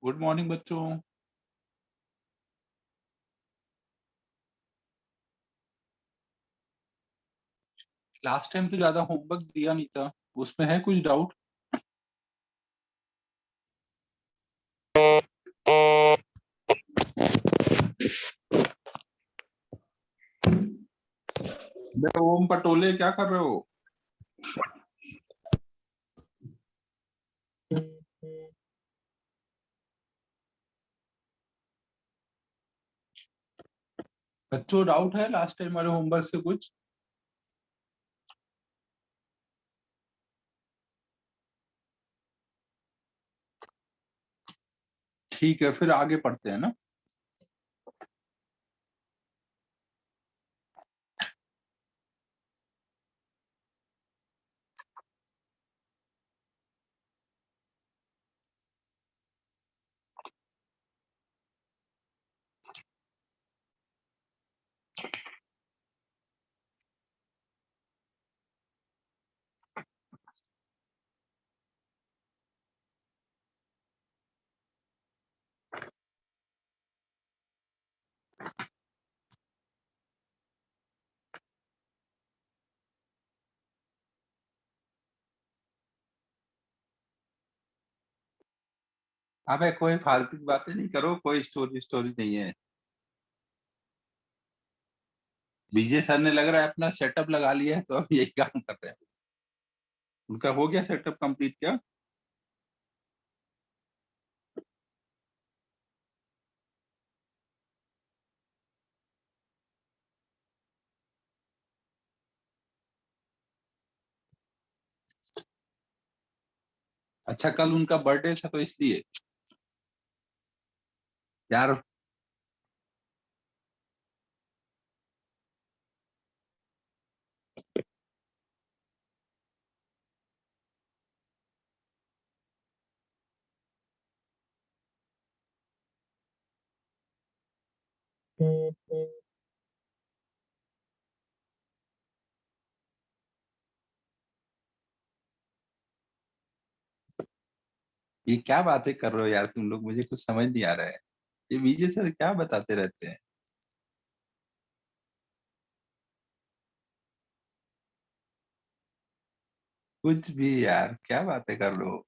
Good morning बच्चों। Last time तो ज्यादा होमवर्क दिया नहीं था, उसमें है कुछ डाउट? ओम पटोले क्या कर रहे हो? बच्चों डाउट है लास्ट टाइम वाले होमवर्क से कुछ? ठीक है, फिर आगे पढ़ते हैं ना। अबे कोई फालतू की बातें नहीं करो, कोई स्टोरी स्टोरी नहीं है। विजय सर ने लग रहा है अपना सेटअप लगा लिया है, तो अब यही काम कर रहे हैं। उनका हो गया सेटअप कंप्लीट क्या? अच्छा, कल उनका बर्थडे था तो इसलिए। यार ये क्या बातें कर रहे हो यार तुम लोग, मुझे कुछ समझ नहीं आ रहा है। ये विजय सर क्या बताते रहते हैं? कुछ भी यार, क्या बातें कर रहे हो?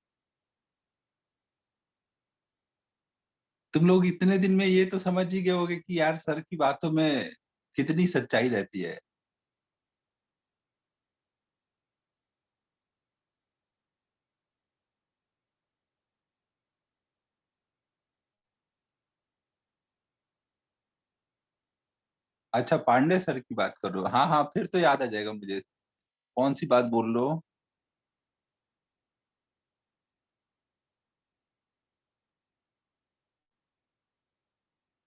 तुम लोग इतने दिन में ये तो समझ ही गए होगे कि यार सर की बातों में कितनी सच्चाई रहती है। अच्छा, पांडे सर की बात कर रहे हो? हाँ हाँ, फिर तो याद आ जाएगा मुझे। कौन सी बात बोल रहे हो?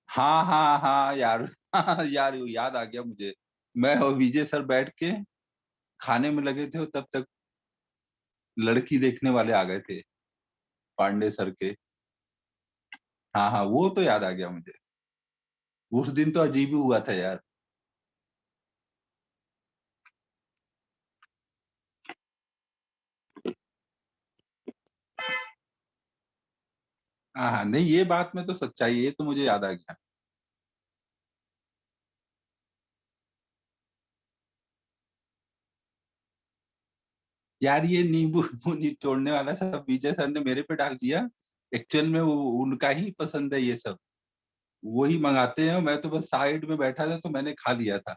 हाँ हाँ हाँ यार हाँ यार, वो याद आ गया मुझे। मैं और विजय सर बैठ के खाने में लगे थे और तब तक लड़की देखने वाले आ गए थे, पांडे सर के। हाँ हाँ, वो तो याद आ गया मुझे। उस दिन तो अजीब ही हुआ था यार। हाँ हाँ, नहीं ये बात में तो सच्चाई है, ये तो मुझे याद आ गया। यार ये नींबू निचोड़ने वाला सब विजय सर ने मेरे पे डाल दिया। एक्चुअल में वो उनका ही पसंद है ये सब। वो ही मंगाते हैं, मैं तो बस साइड में बैठा था तो मैंने खा लिया था।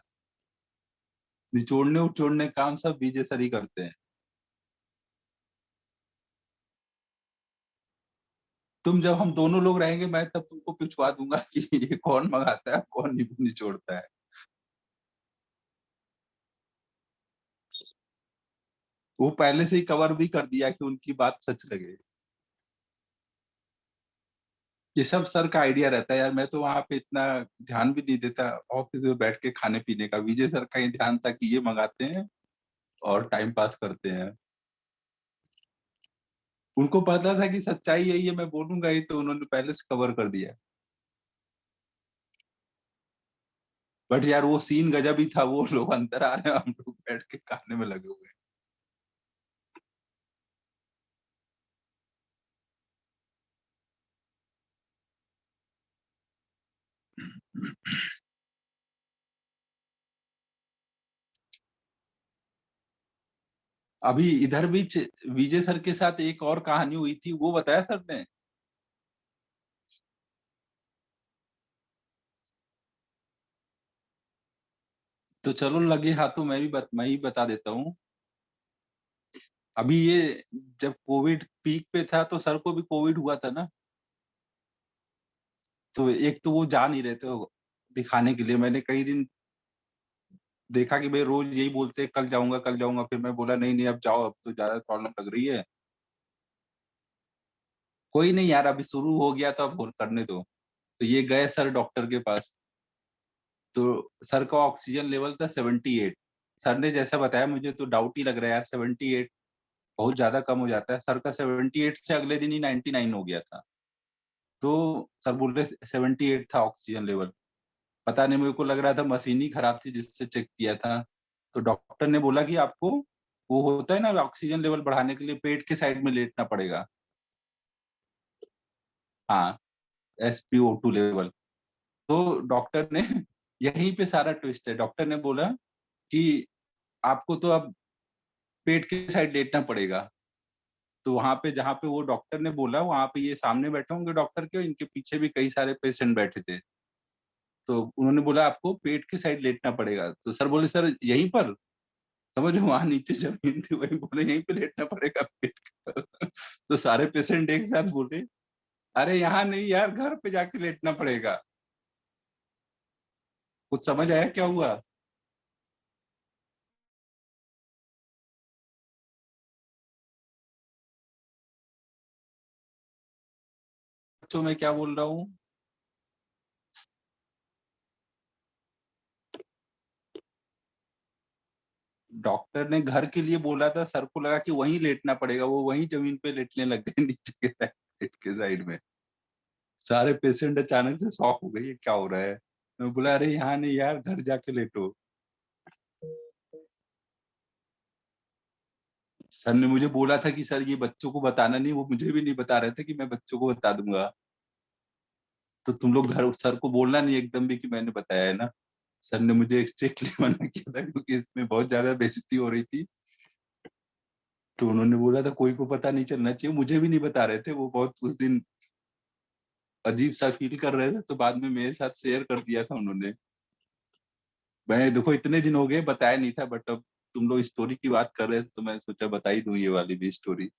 निचोड़ने उचोड़ने काम सब विजय सर ही करते हैं। तुम जब हम दोनों लोग रहेंगे, मैं तब तुमको पिछवा दूंगा कि ये कौन मंगाता है, कौन नींबू निचोड़ता है। वो पहले से ही कवर भी कर दिया कि उनकी बात सच लगे। ये सब सर का आइडिया रहता है यार, मैं तो वहां पे इतना ध्यान भी नहीं देता। ऑफिस में बैठ के खाने पीने का विजय सर का ही ध्यान था कि ये मंगाते हैं और टाइम पास करते हैं। उनको पता था कि सच्चाई यही है, मैं बोलूंगा ही, तो उन्होंने पहले से कवर कर दिया। बट यार वो सीन गजब ही था, वो लोग अंदर आ रहे हैं, हम लोग बैठ के खाने में लगे हुए हैं। अभी इधर भी विजय सर के साथ एक और कहानी हुई थी, वो बताया सर ने? तो चलो लगे हाथों मैं ही बता देता हूँ। अभी ये जब कोविड पीक पे था तो सर को भी कोविड हुआ था ना। तो एक तो वो जा नहीं रहे थे दिखाने के लिए। मैंने कई दिन देखा कि भाई रोज यही बोलते हैं कल जाऊंगा, फिर मैं बोला नहीं नहीं अब जाओ, अब तो ज्यादा प्रॉब्लम लग रही है। कोई नहीं यार, अभी शुरू हो गया तो अब करने दो। तो ये गए सर डॉक्टर के पास। तो सर का ऑक्सीजन लेवल था 78। सर ने जैसा बताया मुझे तो डाउट ही लग रहा है यार, 78 बहुत ज्यादा कम हो जाता है। सर का 78 से अगले दिन ही 99 हो गया था। तो सर बोल रहे 78 था ऑक्सीजन लेवल। पता नहीं, मेरे को लग रहा था मशीन ही खराब थी जिससे चेक किया था। तो डॉक्टर ने बोला कि आपको वो होता है ना, ऑक्सीजन लेवल बढ़ाने के लिए पेट के साइड में लेटना पड़ेगा। हाँ, SpO2 लेवल। तो डॉक्टर ने यहीं पे सारा ट्विस्ट है। डॉक्टर ने बोला कि आपको तो अब पेट के साइड लेटना पड़ेगा। तो वहां पे जहाँ पे वो डॉक्टर ने बोला, वहां पे ये सामने बैठे होंगे डॉक्टर के, इनके पीछे भी कई सारे पेशेंट बैठे थे। तो उन्होंने बोला आपको पेट के साइड लेटना पड़ेगा। तो सर बोले सर यहीं पर, समझो वहां नीचे जमीन थी, वही बोले यहीं पे लेटना पड़ेगा पेट के पर। तो सारे पेशेंट एक साथ बोले अरे यहाँ नहीं यार, घर पे जाके लेटना पड़ेगा। कुछ समझ आया क्या हुआ? तो मैं क्या बोल रहा हूँ? डॉक्टर ने घर के लिए बोला था, सर को लगा कि वहीं लेटना पड़ेगा, वो वहीं जमीन पे लेटने लग गए नीचे के पेट के साइड में। सारे पेशेंट अचानक से शॉक हो गए, ये क्या हो रहा है। मैं बोला अरे यहाँ नहीं यार, घर जाके लेटो। सर ने मुझे बोला था कि सर ये बच्चों को बताना नहीं, वो मुझे भी नहीं बता रहे थे कि मैं बच्चों को बता दूंगा। तो तुम लोग घर सर को बोलना नहीं एकदम भी कि मैंने बताया है ना। सर ने मुझे स्ट्रिक्टली मना किया था क्योंकि इसमें बहुत ज्यादा बेइज्जती हो रही थी। तो उन्होंने बोला था कोई को पता नहीं चलना चाहिए, मुझे भी नहीं बता रहे थे। वो बहुत उस दिन अजीब सा फील कर रहे थे, तो बाद में मेरे साथ शेयर कर दिया था उन्होंने। मैं देखो इतने दिन हो गए बताया नहीं था, बट अब तुम लोग स्टोरी की बात कर रहे थे तो मैं सोचा बता ही दूं ये वाली भी स्टोरी।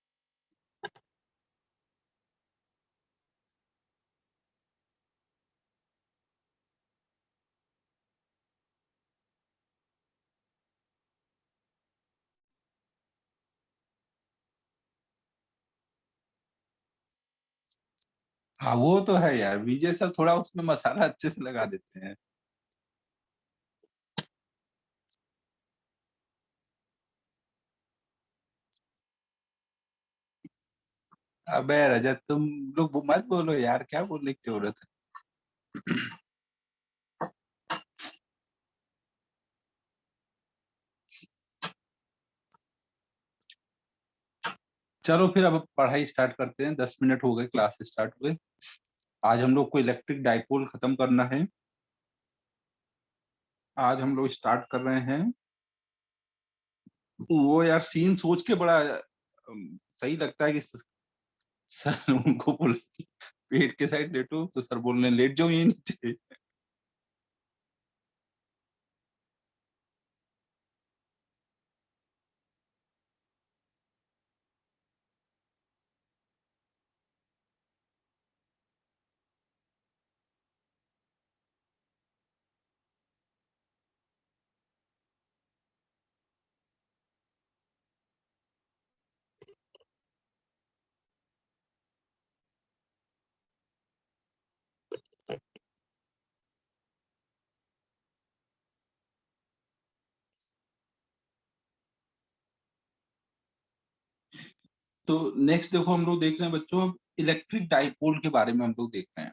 हाँ वो तो है यार, विजय सर थोड़ा उसमें मसाला अच्छे से लगा देते हैं। अबे रजत तुम लोग मत बोलो यार, क्या बोलने की जरूरत है। चलो फिर अब पढ़ाई स्टार्ट करते हैं, 10 मिनट हो गए क्लास स्टार्ट हुए। आज हम लोग को इलेक्ट्रिक डाइपोल खत्म करना है। आज हम लोग स्टार्ट कर रहे हैं। वो यार सीन सोच के बड़ा सही लगता है कि सर उनको बोल पेट के साइड लेटो तो सर बोलने लेट जाओ ये नीचे। तो नेक्स्ट देखो हम लोग देख रहे हैं बच्चों, अब इलेक्ट्रिक डाइपोल के बारे में हम लोग देख रहे हैं।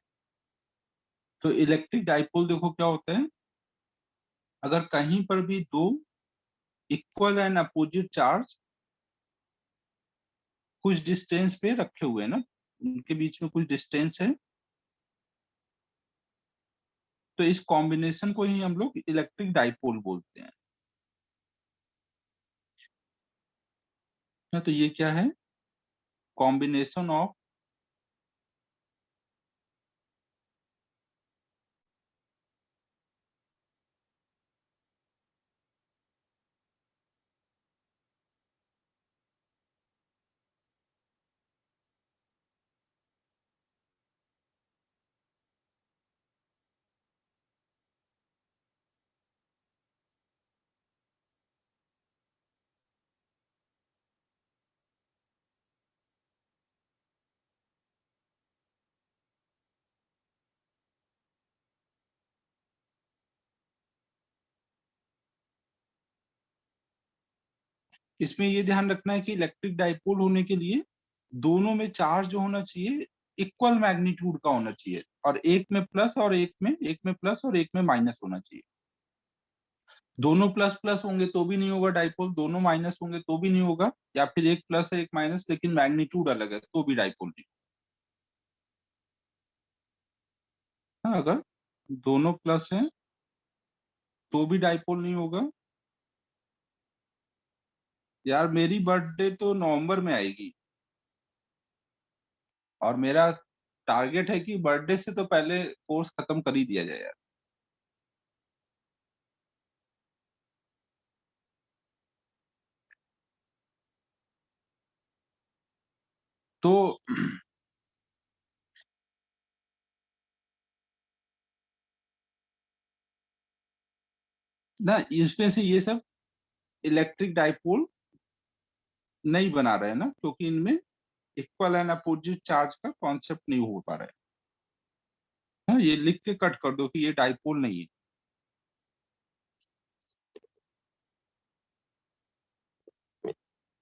तो इलेक्ट्रिक डाइपोल देखो क्या होता है। अगर कहीं पर भी दो इक्वल एंड अपोजिट चार्ज कुछ डिस्टेंस पे रखे हुए हैं ना, उनके बीच में कुछ डिस्टेंस है, तो इस कॉम्बिनेशन को ही हम लोग इलेक्ट्रिक डाइपोल बोलते हैं। तो ये क्या है? कॉम्बिनेशन ऑफ इसमें ये ध्यान रखना है कि इलेक्ट्रिक डाइपोल होने के लिए दोनों में चार्ज जो होना चाहिए इक्वल मैग्नीट्यूड का होना चाहिए, और एक में प्लस और एक में प्लस और एक में माइनस होना चाहिए। दोनों प्लस प्लस होंगे तो भी नहीं होगा डाइपोल, दोनों माइनस होंगे तो भी नहीं होगा, या फिर एक प्लस है एक माइनस लेकिन मैग्नीट्यूड अलग है तो भी डाइपोल नहीं। हाँ, अगर दोनों प्लस हैं तो भी डाइपोल नहीं होगा। यार मेरी बर्थडे तो नवंबर में आएगी, और मेरा टारगेट है कि बर्थडे से तो पहले कोर्स खत्म कर ही दिया जाए यार। तो ना, इसमें से ये सब इलेक्ट्रिक डाइपोल नहीं बना रहे हैं ना, क्योंकि इनमें इक्वल एंड अपोजिट चार्ज का कॉन्सेप्ट नहीं हो पा रहा है। हाँ, ये लिख के कट कर दो कि ये डाइपोल नहीं है।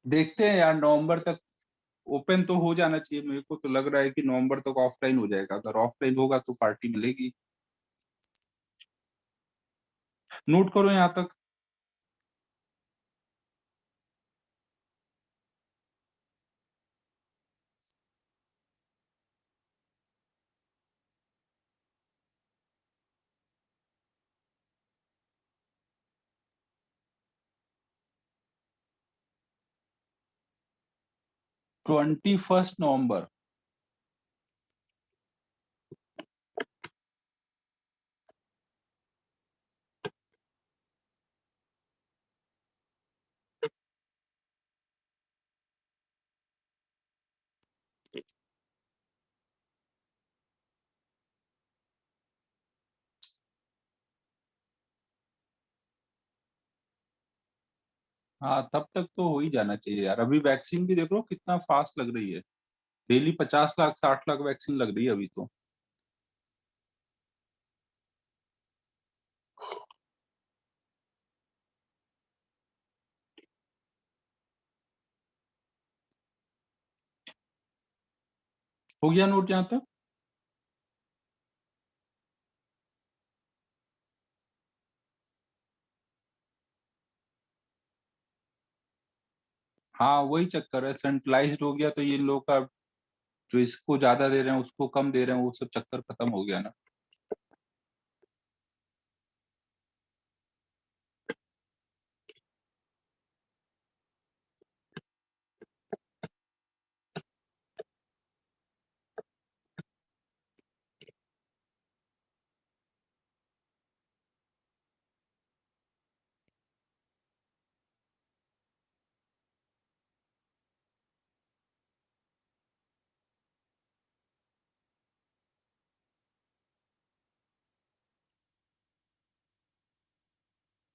देखते हैं यार, नवंबर तक ओपन तो हो जाना चाहिए। मेरे को तो लग रहा है कि नवंबर तक ऑफलाइन हो जाएगा। अगर ऑफलाइन होगा तो पार्टी मिलेगी। नोट करो यहाँ तक। Nowember 21। हाँ, तब तक तो हो ही जाना चाहिए यार। अभी वैक्सीन भी देख लो कितना फास्ट लग रही है। डेली 50 लाख 60 लाख वैक्सीन लग रही है अभी तो। हो गया नोट यहाँ तक? हाँ, वही चक्कर है। सेंट्रलाइज्ड हो गया तो ये लोग का जो इसको ज्यादा दे रहे हैं उसको कम दे रहे हैं, वो सब चक्कर खत्म हो गया ना।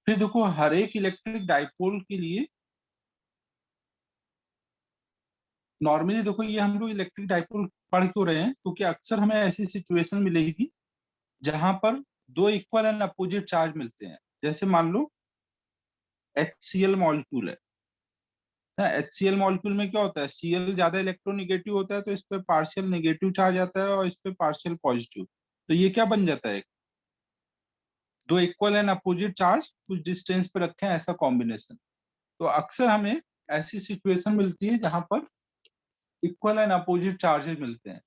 फिर देखो, हर एक इलेक्ट्रिक डाइपोल के लिए नॉर्मली देखो, ये हम लोग इलेक्ट्रिक डाइपोल पढ़ क्यों रहे हैं, क्योंकि अक्सर हमें ऐसी सिचुएशन मिलेगी जहां पर दो इक्वल एंड अपोजिट चार्ज मिलते हैं। जैसे मान लो HCl मॉलिक्यूल है ना। HCl मॉलिक्यूल में क्या होता है, Cl ज्यादा इलेक्ट्रोनिगेटिव होता है तो इस पे पार्शियल नेगेटिव चार्ज आता है और इस पे पार्शियल पॉजिटिव। तो ये क्या बन जाता है, दो इक्वल एंड अपोजिट चार्ज कुछ डिस्टेंस पे रखे हैं, ऐसा कॉम्बिनेशन। तो अक्सर हमें ऐसी सिचुएशन मिलती है जहां पर इक्वल एंड अपोजिट चार्जेस मिलते हैं।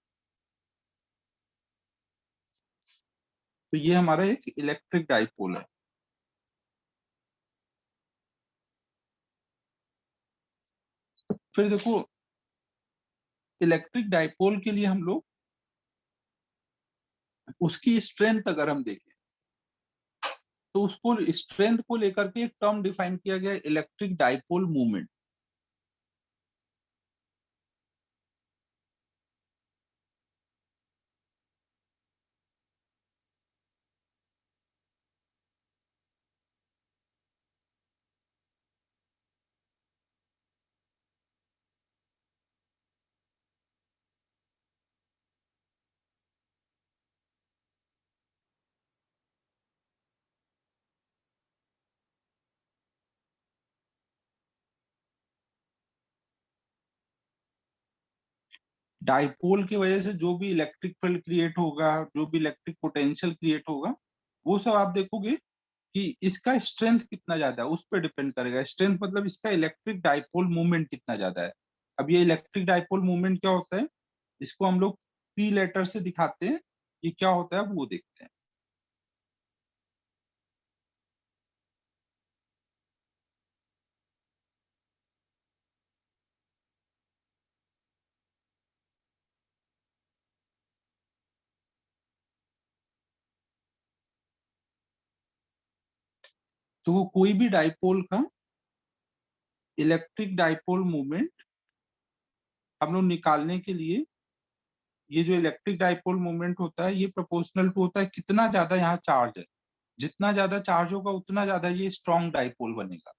तो ये हमारा एक इलेक्ट्रिक डाइपोल है। फिर देखो इलेक्ट्रिक डाइपोल के लिए हम लोग उसकी स्ट्रेंथ अगर हम देखें तो उसको स्ट्रेंथ को लेकर के एक टर्म डिफाइन किया गया, इलेक्ट्रिक डाइपोल मूवमेंट। डाइपोल की वजह से जो भी इलेक्ट्रिक फील्ड क्रिएट होगा, जो भी इलेक्ट्रिक पोटेंशियल क्रिएट होगा, वो सब आप देखोगे कि इसका स्ट्रेंथ कितना ज्यादा है उस पर डिपेंड करेगा। स्ट्रेंथ मतलब इसका इलेक्ट्रिक डाइपोल मूवमेंट कितना ज्यादा है। अब ये इलेक्ट्रिक डाइपोल मूवमेंट क्या होता है, इसको हम लोग पी लेटर से दिखाते हैं। ये क्या होता है वो देखते हैं। तो वो कोई भी डाइपोल का इलेक्ट्रिक डाइपोल मूवमेंट हम लोग निकालने के लिए, ये जो इलेक्ट्रिक डाइपोल मूवमेंट होता है ये प्रोपोर्शनल टू होता है कितना ज्यादा यहाँ चार्ज है। जितना ज्यादा चार्ज होगा उतना ज्यादा ये स्ट्रॉन्ग डाइपोल बनेगा।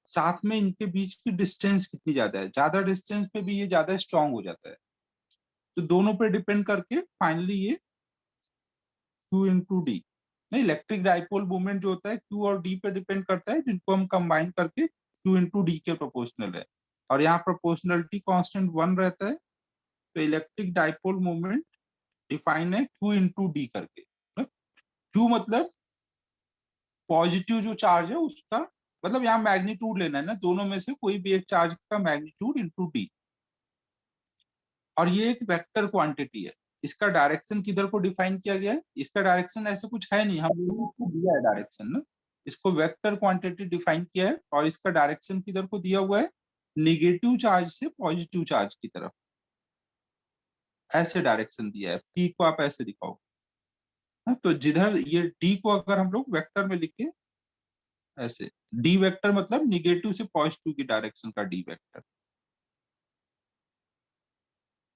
साथ में इनके बीच की डिस्टेंस कितनी ज्यादा है, ज्यादा डिस्टेंस पे भी ये ज्यादा स्ट्रॉन्ग हो जाता है। तो दोनों पे डिपेंड करके फाइनली ये क्यू इंटू डी, नहीं इलेक्ट्रिक डाइपोल मूवमेंट जो होता है क्यू और डी पे डिपेंड करता है, जिनको हम कंबाइन करके क्यू इंटू डी के प्रोपोर्शनल है। और यहाँ प्रोपोर्शनलिटी कांस्टेंट 1 रहता है। तो इलेक्ट्रिक डाइपोल मूवमेंट डिफाइन है क्यू इंटू डी करके। क्यू मतलब पॉजिटिव जो चार्ज है उसका, मतलब यहाँ मैग्नीट्यूड लेना है ना, दोनों में से कोई भी एक चार्ज का मैग्नीट्यूड इंटू डी। और ये एक वेक्टर क्वांटिटी है। इसका डायरेक्शन किधर को डिफाइन किया गया है, इसका डायरेक्शन ऐसे कुछ है नहीं, हम लोगों को दिया है डायरेक्शन ना। इसको वेक्टर क्वांटिटी डिफाइन किया है और इसका डायरेक्शन किधर को दिया हुआ है, निगेटिव चार्ज से पॉजिटिव चार्ज की तरफ। ऐसे डायरेक्शन दिया है, पी को आप ऐसे दिखाओ। हाँ, तो जिधर ये डी को अगर हम लोग वेक्टर में लिखे ऐसे, डी वेक्टर मतलब निगेटिव से पॉजिटिव की डायरेक्शन का डी वेक्टर।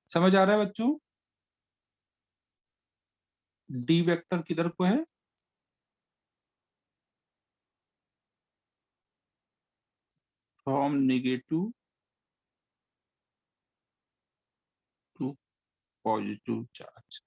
समझ आ रहा है बच्चों? डी वेक्टर किधर को है, from negative to positive charge.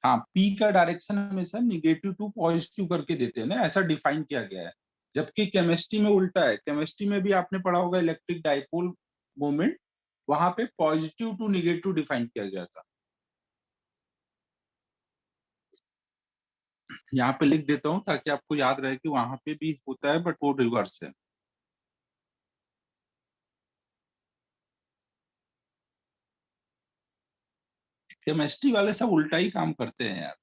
हाँ, पी का डायरेक्शन हमेशा निगेटिव टू पॉजिटिव करके देते हैं ना, ऐसा डिफाइन किया गया है। जबकि केमिस्ट्री में उल्टा है, केमिस्ट्री में भी आपने पढ़ा होगा इलेक्ट्रिक डाइपोल मोमेंट, वहां पे पॉजिटिव टू निगेटिव डिफाइन किया गया था। यहाँ पे लिख देता हूँ ताकि आपको याद रहे कि वहां पे भी होता है बट वो रिवर्स है। केमिस्ट्री वाले सब उल्टा ही काम करते हैं यार।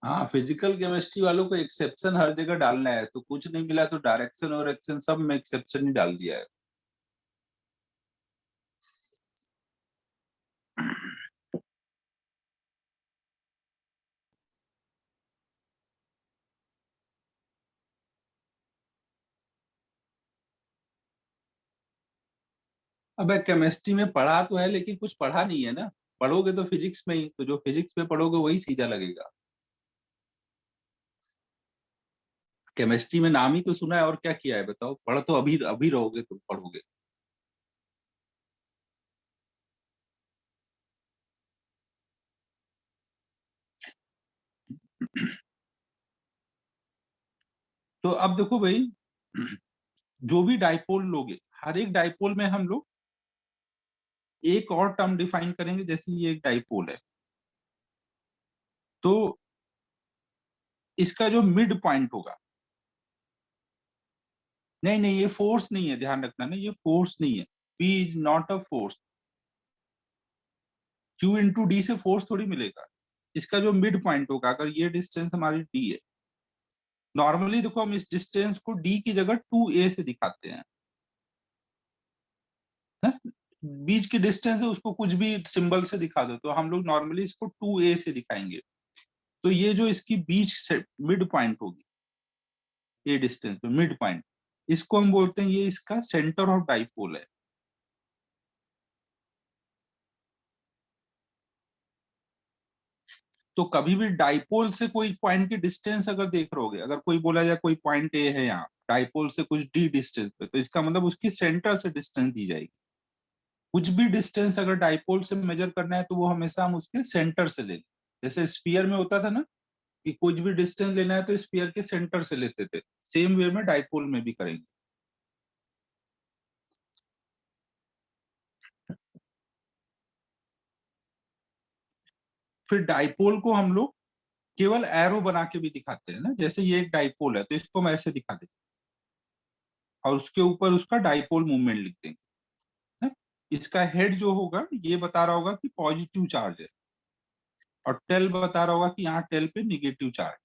हाँ, फिजिकल केमिस्ट्री वालों को एक्सेप्शन हर जगह डालना है, तो कुछ नहीं मिला तो डायरेक्शन और एक्शन सब में एक्सेप्शन ही डाल दिया है। अबे केमिस्ट्री में पढ़ा तो है लेकिन कुछ पढ़ा नहीं है ना। पढ़ोगे तो फिजिक्स में ही, तो जो फिजिक्स में पढ़ोगे वही सीधा लगेगा। केमिस्ट्री में नाम ही तो सुना है, और क्या किया है बताओ? पढ़ तो अभी अभी रहोगे तो पढ़ोगे। तो अब देखो भाई, जो भी डाइपोल लोगे, हर एक डाइपोल में हम लोग एक और टर्म डिफाइन करेंगे। जैसे ये एक डाइपोल है, तो इसका जो मिड पॉइंट होगा, नहीं नहीं ये फोर्स नहीं है, ध्यान रखना ना, ये फोर्स नहीं है। P is not a force. Q into D से फोर्स थोड़ी मिलेगा। इसका जो मिड पॉइंट होगा, अगर ये डिस्टेंस हमारी D है, नॉर्मली देखो हम इस डिस्टेंस को D की जगह 2a से दिखाते हैं, है? बीच की डिस्टेंस है, उसको कुछ भी सिंबल से दिखा दो, तो हम लोग नॉर्मली इसको 2a से दिखाएंगे। तो ये जो इसकी बीच से मिड पॉइंट होगी, ये डिस्टेंस में मिड पॉइंट, इसको हम बोलते हैं ये इसका सेंटर ऑफ डाइपोल है। तो कभी भी डाइपोल से कोई पॉइंट की डिस्टेंस अगर देख रहोगे, अगर कोई बोला जाए कोई पॉइंट ए है यहाँ डाइपोल से कुछ डी डिस्टेंस पे, तो इसका मतलब उसकी सेंटर से डिस्टेंस दी जाएगी। कुछ भी डिस्टेंस अगर डाइपोल से मेजर करना है तो वो हमेशा हम उसके सेंटर से लेंगे। जैसे स्फीयर में होता था ना, कि कुछ भी डिस्टेंस लेना है तो स्फीयर के सेंटर से लेते थे, सेम वे में डाइपोल में भी करेंगे। फिर डाइपोल को हम लोग केवल एरो बना के भी दिखाते हैं ना, जैसे ये एक डाइपोल है तो इसको हम ऐसे दिखा देंगे, और उसके ऊपर उसका डाइपोल मूवमेंट लिख देंगे, है? इसका हेड जो होगा ये बता रहा होगा कि पॉजिटिव चार्ज है, और टेल बता रहा होगा कि यहाँ टेल पे निगेटिव चार्ज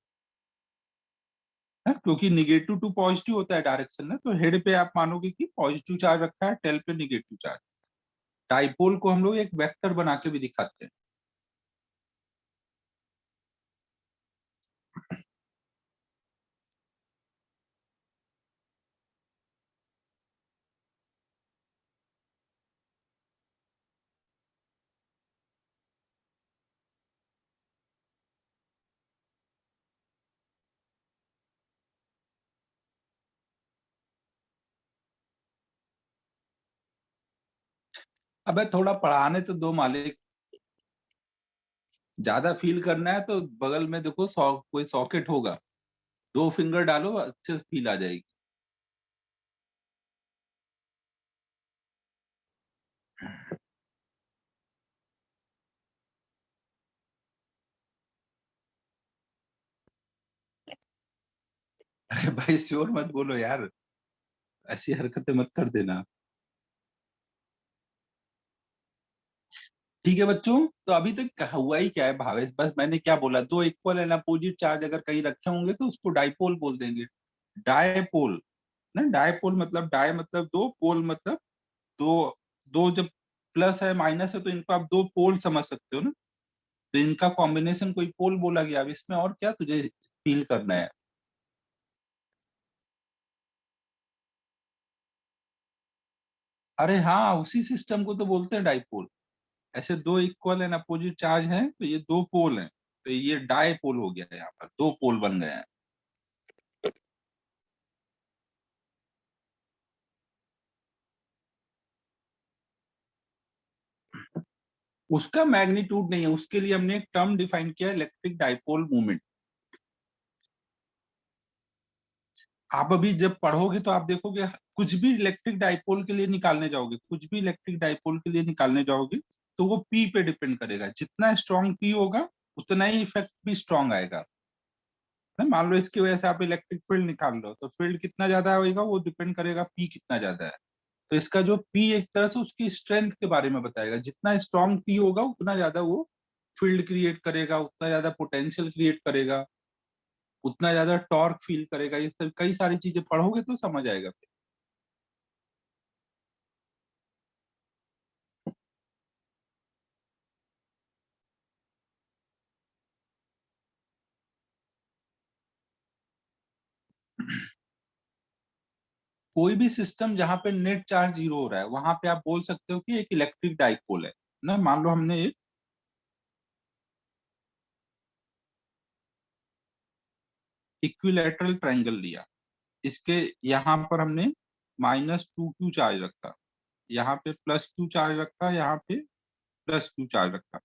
है, क्योंकि निगेटिव टू पॉजिटिव होता है डायरेक्शन ना, तो हेड पे आप मानोगे कि पॉजिटिव चार्ज रखा है, टेल पे निगेटिव चार्ज। डाइपोल को हम लोग एक वेक्टर बना के भी दिखाते हैं। अबे थोड़ा पढ़ाने तो दो मालिक, ज्यादा फील करना है तो बगल में देखो कोई सॉकेट होगा, 2 फिंगर डालो अच्छे से फील आ जाएगी। अरे भाई श्योर मत बोलो यार, ऐसी हरकतें मत कर देना। ठीक है बच्चों, तो अभी तक हुआ ही क्या है भावेश, बस मैंने क्या बोला, दो इक्वल एंड अपोजिट चार्ज अगर कहीं रखे होंगे तो उसको डाइपोल बोल देंगे। डायपोल ना, डायपोल मतलब डाय मतलब दो, पोल मतलब दो। दो जब प्लस है माइनस है तो इनको आप दो पोल समझ सकते हो ना, तो इनका कॉम्बिनेशन कोई पोल बोला गया। अब इसमें और क्या तुझे फील करना है? अरे हाँ, उसी सिस्टम को तो बोलते हैं डाइपोल। ऐसे दो इक्वल एंड अपोजिट चार्ज हैं तो ये दो पोल हैं, तो ये डायपोल हो गया, यहाँ पर दो पोल बन गए हैं। उसका मैग्नीट्यूड नहीं है, उसके लिए हमने एक टर्म डिफाइन किया, इलेक्ट्रिक डाइपोल मोमेंट। आप अभी जब पढ़ोगे तो आप देखोगे, कुछ भी इलेक्ट्रिक डाइपोल के लिए निकालने जाओगे, कुछ भी इलेक्ट्रिक डाइपोल के लिए निकालने जाओगे, तो वो पी पे डिपेंड करेगा। जितना स्ट्रॉन्ग पी होगा उतना ही इफेक्ट भी स्ट्रॉन्ग आएगा ना। मान लो इसकी वजह से आप इलेक्ट्रिक फील्ड निकाल लो, तो फील्ड कितना ज्यादा होगा वो डिपेंड करेगा पी कितना ज्यादा है। तो इसका जो पी एक तरह से उसकी स्ट्रेंथ के बारे में बताएगा, जितना स्ट्रॉन्ग पी होगा उतना ज्यादा वो फील्ड क्रिएट करेगा, उतना ज्यादा पोटेंशियल क्रिएट करेगा, उतना ज्यादा टॉर्क फील करेगा। ये सब कई सारी चीजें पढ़ोगे तो समझ आएगा। कोई भी सिस्टम जहां पे नेट चार्ज जीरो हो रहा है वहां पे आप बोल सकते हो कि एक इलेक्ट्रिक डाइपोल है ना। मान लो हमने एक, इक्विलैटरल ट्रायंगल लिया, इसके यहाँ पर हमने -2q चार्ज रखा, यहाँ पे +q चार्ज रखा, यहाँ पे +q चार्ज रखा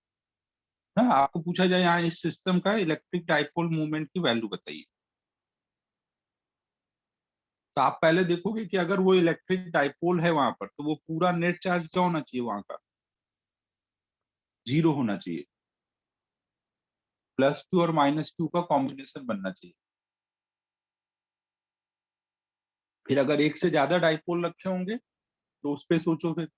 ना। आपको पूछा जाए यहाँ इस सिस्टम का इलेक्ट्रिक डाइपोल मोमेंट की वैल्यू बताइए, तो आप पहले देखोगे कि अगर वो इलेक्ट्रिक डाइपोल है वहां पर, तो वो पूरा नेट चार्ज क्या होना चाहिए वहां का, 0 होना चाहिए। +q और -q का कॉम्बिनेशन बनना चाहिए। फिर अगर एक से ज्यादा डाइपोल रखे होंगे तो उस पे सोचो फिर।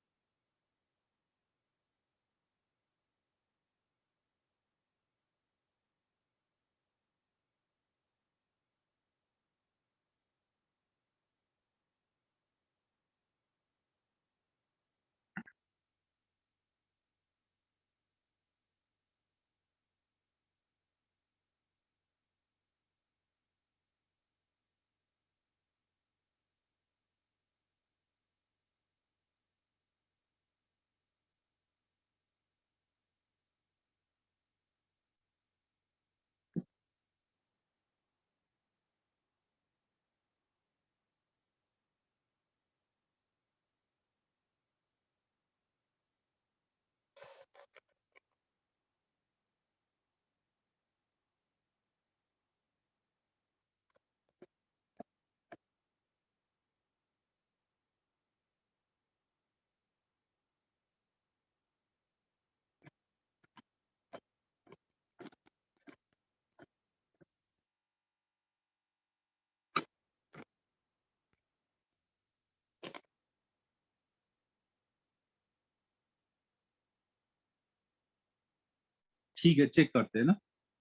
ठीक है, चेक करते हैं ना।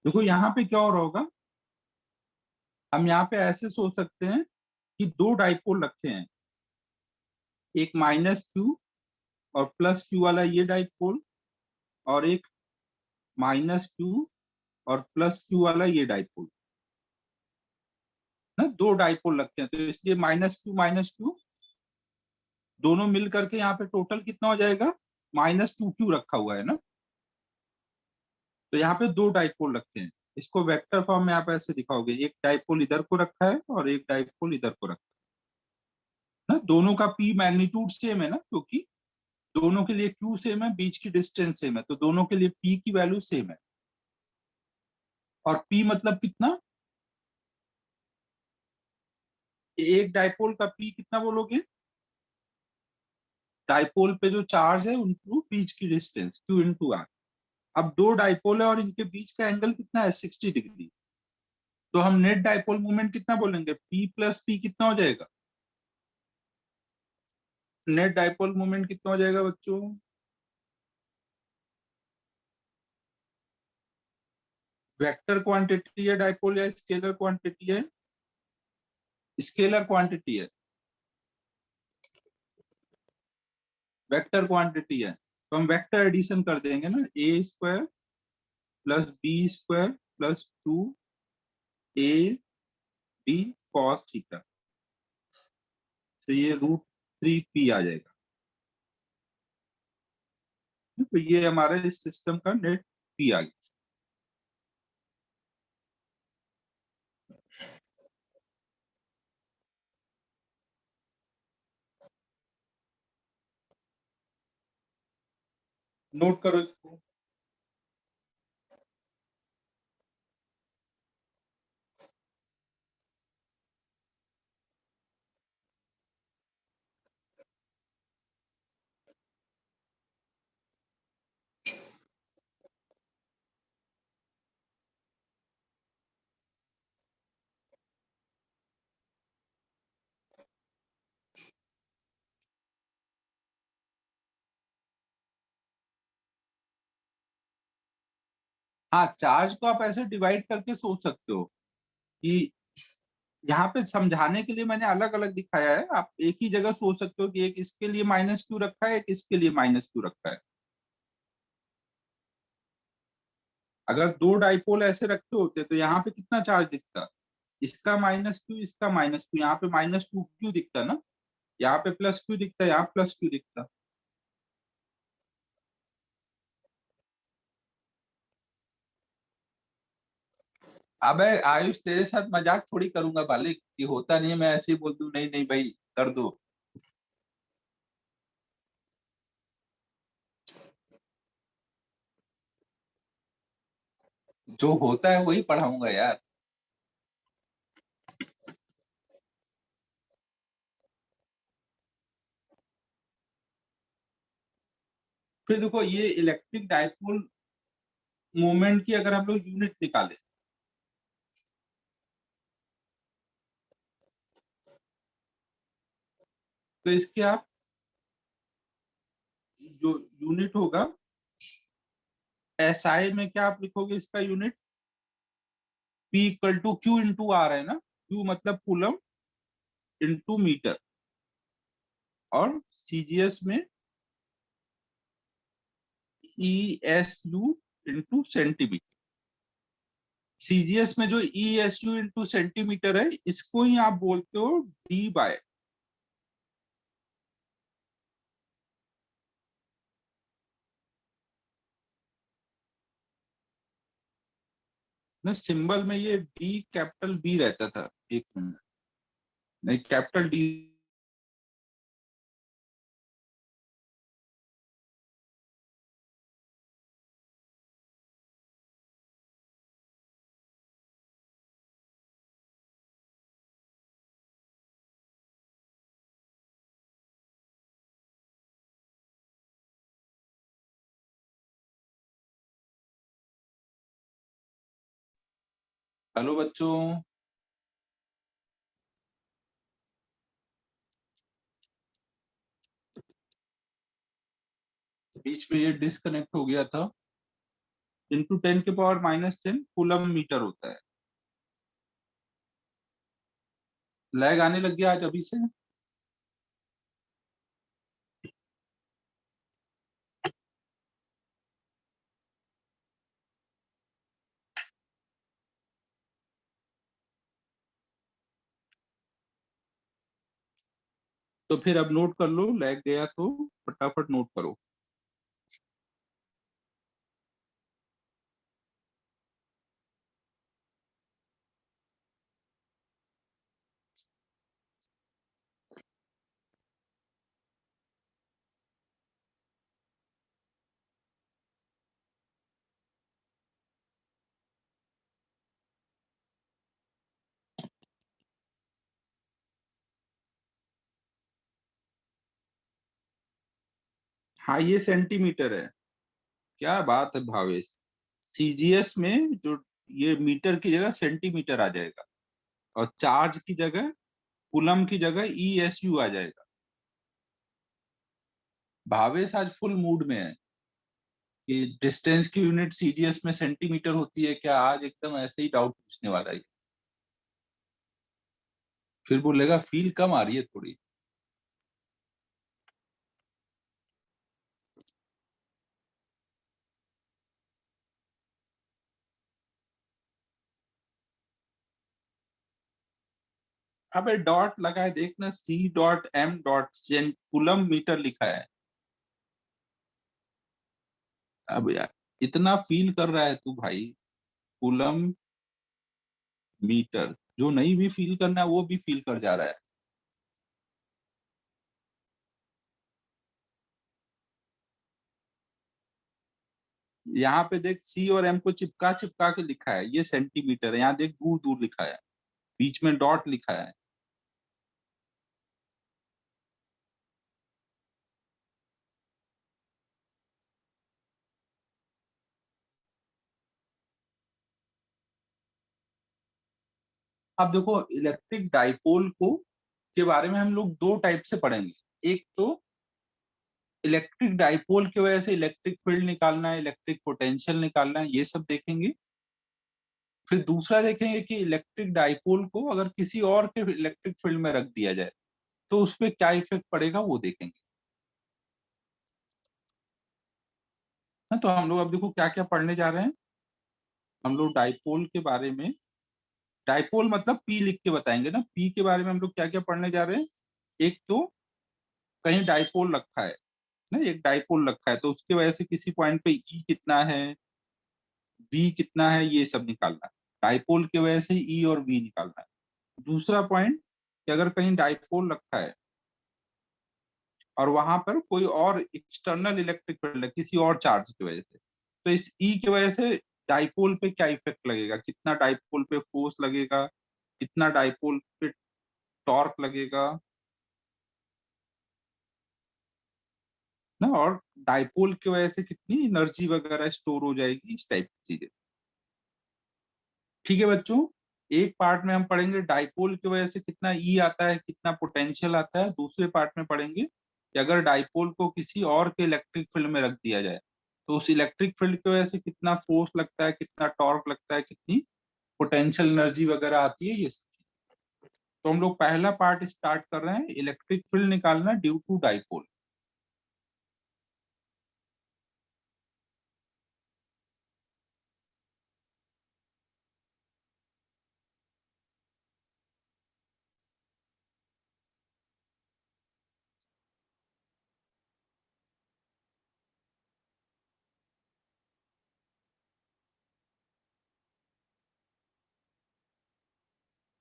देखो यहाँ पे क्या हो रहा होगा, हम यहाँ पे ऐसे सोच सकते हैं कि दो डाइपोल रखे हैं, एक -q और +q वाला ये डाइपोल, और एक -q और +q वाला ये डाइपोल ना। दो डाइपोल रखे हैं, तो इसलिए -q दोनों मिल करके यहाँ पे टोटल कितना हो जाएगा, -2q रखा हुआ है ना। तो यहाँ पे दो डाइपोल रखे हैं, इसको वेक्टर फॉर्म में आप ऐसे दिखाओगे, एक डाइपोल इधर को रखा है और एक डाइपोल इधर को रखा है ना। दोनों का p मैग्नीट्यूड सेम है ना, क्योंकि दोनों के लिए q सेम है, बीच की डिस्टेंस सेम है, तो दोनों के लिए p की वैल्यू सेम है। और p मतलब कितना, एक डाइपोल का p कितना बोलोगे, डाइपोल पे जो चार्ज है उनटू बीच की डिस्टेंस q इंटू r। अब दो डाइपोल है और इनके बीच का एंगल कितना है, 60 डिग्री। तो हम नेट डाइपोल मोमेंट कितना बोलेंगे, p प्लस p कितना हो जाएगा, नेट डाइपोल मोमेंट कितना हो जाएगा बच्चों। वेक्टर क्वांटिटी है डाइपोल या स्केलर क्वांटिटी है, स्केलर क्वांटिटी है, वेक्टर क्वांटिटी है। तो हम वेक्टर एडिशन कर देंगे ना, a² + b² + 2ab cos theta, तो ये √3p आ जाएगा। तो ये हमारे इस सिस्टम का नेट p आ गया। नोट करो इसको। हाँ, चार्ज को आप ऐसे डिवाइड करके सोच सकते हो कि यहाँ पे समझाने के लिए मैंने अलग अलग दिखाया है, आप एक ही जगह सोच सकते हो कि एक इसके लिए -q रखा है, एक इसके लिए -q रखा है। अगर दो डाइपोल ऐसे रखे होते तो यहाँ पे कितना चार्ज दिखता, इसका -q, इसका -q, यहाँ पे -2q दिखता ना, यहाँ पे +q दिखता, यहाँ +q दिखता। अबे आयुष, तेरे साथ मजाक थोड़ी करूंगा मालिक, ये होता नहीं है, मैं ऐसे ही बोल दूं नहीं नहीं भाई कर दो। जो होता है वही पढ़ाऊंगा यार। फिर देखो, ये इलेक्ट्रिक डाइपोल मोमेंट की अगर हम लोग यूनिट निकालें, तो इसके आप जो यूनिट होगा, एसआई में क्या आप लिखोगे इसका unit? P equal to Q into R है ना, क्यू मतलब कूलम इंटू मीटर, और सीजीएस में E S U into centimetre. CGS में जो E S U into centimetre है, इसको ही आप बोलते हो डी बाय। ना सिंबल में ये डी कैपिटल बी रहता था, एक मिनट, नहीं कैपिटल डी। हेलो बच्चों। बीच में ये डिस्कनेक्ट हो गया था। इंटू 10⁻⁻10 कूलम मीटर होता है। लैग आने लग गया आज अभी से। तो फिर अब नोट कर लो, लैग गया तो फटाफट नोट करो। हाँ ये सेंटीमीटर है। क्या बात है भावेश। सीजीएस में जो ये मीटर की जगह सेंटीमीटर आ जाएगा, और चार्ज की जगह, कूलम की जगह ईएसयू आ जाएगा। भावेश आज फुल मूड में है कि डिस्टेंस की यूनिट सीजीएस में सेंटीमीटर होती है क्या, आज एकदम ऐसे ही डाउट पूछने वाला है। फिर बोलेगा फील कम आ रही है थोड़ी। अबे डॉट लगा है देखना, C.M. कूलम मीटर लिखा है। अब यार इतना फील कर रहा है तू भाई, कूलम मीटर, जो नहीं भी फील करना है वो भी फील कर जा रहा है। यहाँ पे देख सी और एम को चिपका चिपका के लिखा है, ये सेंटीमीटर है, यहाँ देख दूर दूर लिखा है, बीच में डॉट लिखा है। अब देखो, इलेक्ट्रिक डाइपोल को के बारे में हम लोग दो टाइप से पढ़ेंगे। एक तो इलेक्ट्रिक डाइपोल की वजह से इलेक्ट्रिक फील्ड निकालना है, इलेक्ट्रिक पोटेंशियल निकालना है, ये सब देखेंगे। फिर दूसरा देखेंगे कि इलेक्ट्रिक डाइपोल को अगर किसी और के इलेक्ट्रिक फील्ड में रख दिया जाए तो उस पर क्या इफेक्ट पड़ेगा वो देखेंगे। हाँ, तो हम लोग अब देखो क्या क्या पढ़ने जा रहे हैं। हम लोग डाइपोल के बारे में, डाइपोल मतलब पी लिख के बताएंगे ना, पी के बारे में हम लोग क्या क्या पढ़ने जा रहे हैं। एक तो कहीं डाइपोल रखा है ना, एक डाइपोल रखा है तो उसकी वजह से किसी पॉइंट पे ई कितना है, बी कितना है, ये सब निकालना है। डाइपोल की वजह से ई और बी निकालना है। दूसरा पॉइंट कि अगर कहीं डाइपोल रखा है और वहां पर कोई और एक्सटर्नल इलेक्ट्रिक फील्ड है किसी और चार्ज की वजह से, तो इस ई की वजह से डाइपोल पे क्या इफेक्ट लगेगा, कितना डाइपोल पे फोर्स लगेगा, कितना डाइपोल पे टॉर्क लगेगा ना, और डाइपोल की वजह से कितनी एनर्जी वगैरह स्टोर हो जाएगी, इस टाइप की चीजें। ठीक है बच्चों, एक पार्ट में हम पढ़ेंगे डाइपोल की वजह से कितना ई आता है, कितना पोटेंशियल आता है। दूसरे पार्ट में पढ़ेंगे कि अगर डाइपोल को किसी और के इलेक्ट्रिक फील्ड में रख दिया जाए तो उस इलेक्ट्रिक फील्ड की वजह से कितना फोर्स लगता है, कितना टॉर्क लगता है, कितनी पोटेंशियल एनर्जी वगैरह आती है, ये सब। तो हम लोग पहला पार्ट स्टार्ट कर रहे हैं, इलेक्ट्रिक फील्ड निकालना ड्यू टू डाइपोल।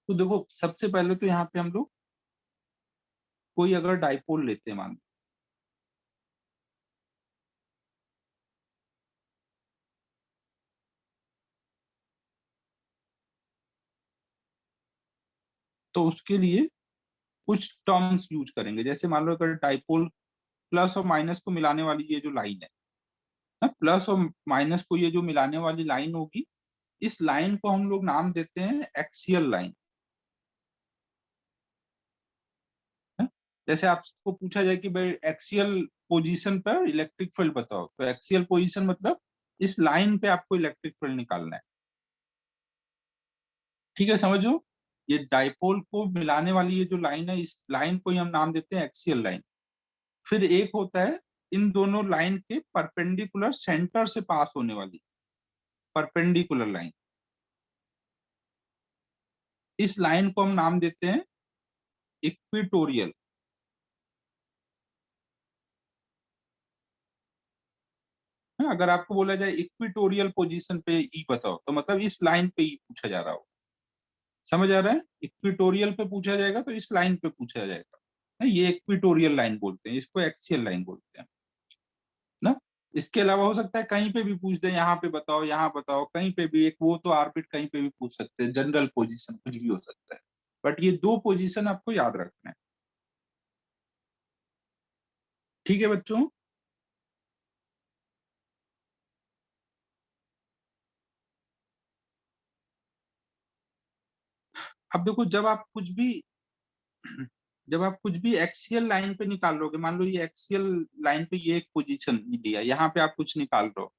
तो देखो, सबसे पहले तो यहाँ पे हम लोग कोई अगर डाइपोल लेते हैं मान लो, तो उसके लिए कुछ टर्म्स यूज करेंगे। जैसे मान लो अगर डाइपोल प्लस और माइनस को मिलाने वाली ये जो लाइन है ना, प्लस और माइनस को ये जो मिलाने वाली लाइन होगी, इस लाइन को हम लोग नाम देते हैं एक्सियल लाइन। जैसे आपको पूछा जाए कि भाई एक्सियल पोजीशन पर इलेक्ट्रिक फील्ड बताओ, तो एक्सियल पोजीशन मतलब इस लाइन पे आपको इलेक्ट्रिक फील्ड निकालना है। ठीक है, समझो, ये डाइपोल को मिलाने वाली ये जो लाइन है, इस लाइन को ही हम नाम देते हैं एक्सियल लाइन। फिर एक होता है इन दोनों लाइन के परपेंडिकुलर सेंटर से पास होने वाली परपेंडिकुलर लाइन, इस लाइन को हम नाम देते हैं इक्विटोरियल। अगर आपको बोला जाए इक्विटोरियल पोजीशन पे ई बताओ, तो मतलब इस लाइन पे ई पूछा जा रहा हो। समझ आ रहा है, इक्विटोरियल पे पूछा जाएगा तो इस लाइन पे पूछा जाएगा ना, ये इक्विटोरियल लाइन बोलते हैं, इसको एक्सियल लाइन बोलते हैं ना। इसके अलावा हो सकता है कहीं पे भी पूछ दे, यहाँ पे बताओ, यहाँ बताओ, कहीं पे भी, एक वो तो ऑर्बिट कहीं पे भी पूछ सकते हैं, जनरल पोजीशन कुछ भी हो सकता है, बट ये दो पोजीशन आपको याद रखना है। ठीक है बच्चों, अब देखो, जब आप कुछ भी एक्सियल लाइन पे निकाल लोगे, मान लो ये एक्सियल लाइन पे ये एक पोजीशन दिया, यहाँ पे आप कुछ निकाल रहे हो,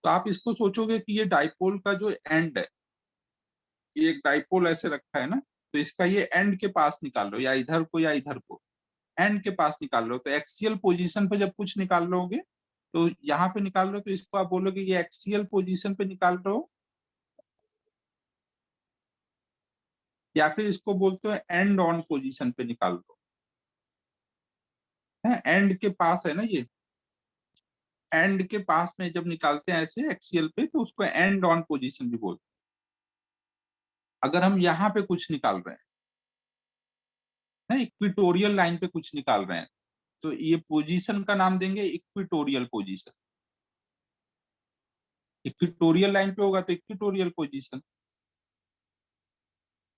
तो आप इसको सोचोगे कि ये डाइपोल का जो एंड है, ये एक डाइपोल ऐसे रखा है ना, तो इसका ये एंड के पास निकाल लो, या इधर को या इधर को, एंड के पास निकाल लो। तो एक्सियल पोजीशन पे जब कुछ निकाल लोगे, तो यहाँ पे निकाल लो, तो इसको आप बोलोगे ये एक्सियल पोजीशन पे निकाल रहे हो, या फिर इसको बोलते हो एंड ऑन पोजीशन पे निकाल लो। है, एंड के पास है ना ये, एंड के पास में जब निकालते हैं ऐसे एक्सियल पे, तो उसको एंड ऑन पोजीशन भी बोलते हैं। अगर हम यहाँ पे कुछ निकाल रहे हैं, इक्विटोरियल लाइन पे कुछ निकाल रहे हैं, तो ये पोजीशन का नाम देंगे इक्विटोरियल पोजीशन। इक्विटोरियल लाइन पे होगा तो इक्विटोरियल पोजीशन।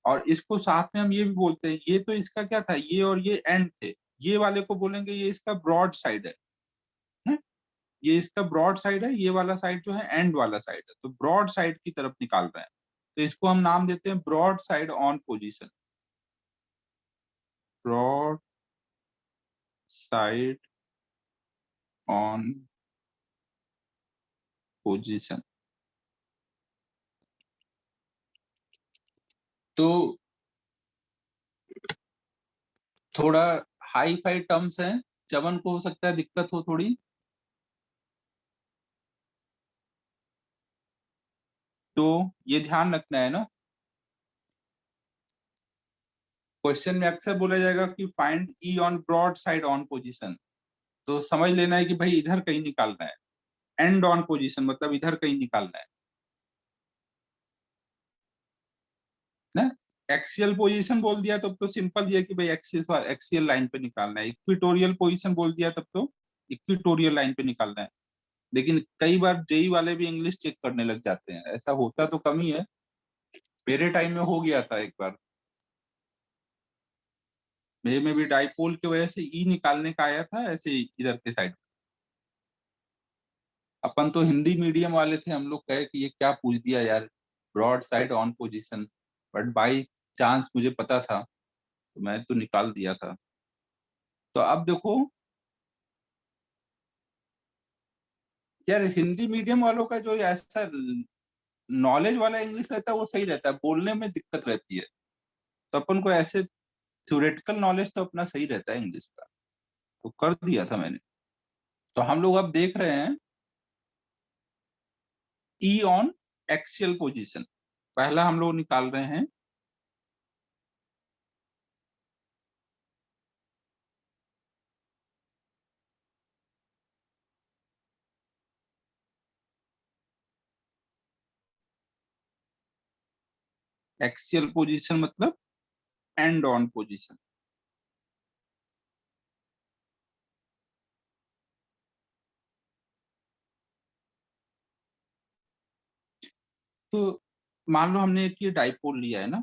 और इसको साथ में हम ये भी बोलते हैं, ये तो इसका क्या था, ये और ये एंड थे, ये वाले को बोलेंगे ये इसका ब्रॉड साइड है ना? ये इसका ब्रॉड साइड है, ये वाला साइड जो है एंड वाला साइड है, तो ब्रॉड साइड की तरफ निकाल रहे हैं, तो इसको हम नाम देते हैं broad side on position. Broad side on position. तो थोड़ा हाई फाई टर्म्स है, चवन को हो सकता है दिक्कत हो थोड़ी, तो ये ध्यान रखना है ना। क्वेश्चन में अक्सर बोला जाएगा कि find E on broad side on position, तो समझ लेना है कि भाई इधर कहीं निकालना है। एंड ऑन पोजीशन मतलब इधर कहीं निकालना है। ना। एक्सियल पोजीशन बोल दिया तब तो सिंपल ये है कि भाई एक्सियल लाइन पे निकालना है, इक्विटोरियल पोजीशन बोल दिया तब तो इक्विटोरियल लाइन पे निकालना है। लेकिन कई बार जेई वाले भी इंग्लिश चेक करने लग जाते हैं, ऐसा होता तो कम ही है, मेरे टाइम में हो गया था एक बार। मेरे में भी डाइपोल की वजह से ई निकालने का आया था ऐसे इधर के साइड। अपन तो हिंदी मीडियम वाले थे, हम लोग कहे कि ये क्या पूछ दिया यार, broad side on position, but by chance मुझे पता था तो मैं तो निकाल दिया था। तो अब देखो यार, हिंदी मीडियम वालों का जो ऐसा नॉलेज वाला इंग्लिश रहता है वो सही रहता है, बोलने में दिक्कत रहती है। तो अपन को ऐसे थ्योरेटिकल नॉलेज तो अपना सही रहता है इंग्लिश का, तो कर दिया था मैंने। तो हम लोग अब देख रहे हैं ई ऑन एक्सियल पोजीशन, पहला हम लोग निकाल रहे हैं एक्सियल पोजीशन मतलब एंड ऑन पोजीशन। तो मान लो हमने एक ये डाइपोल लिया है ना,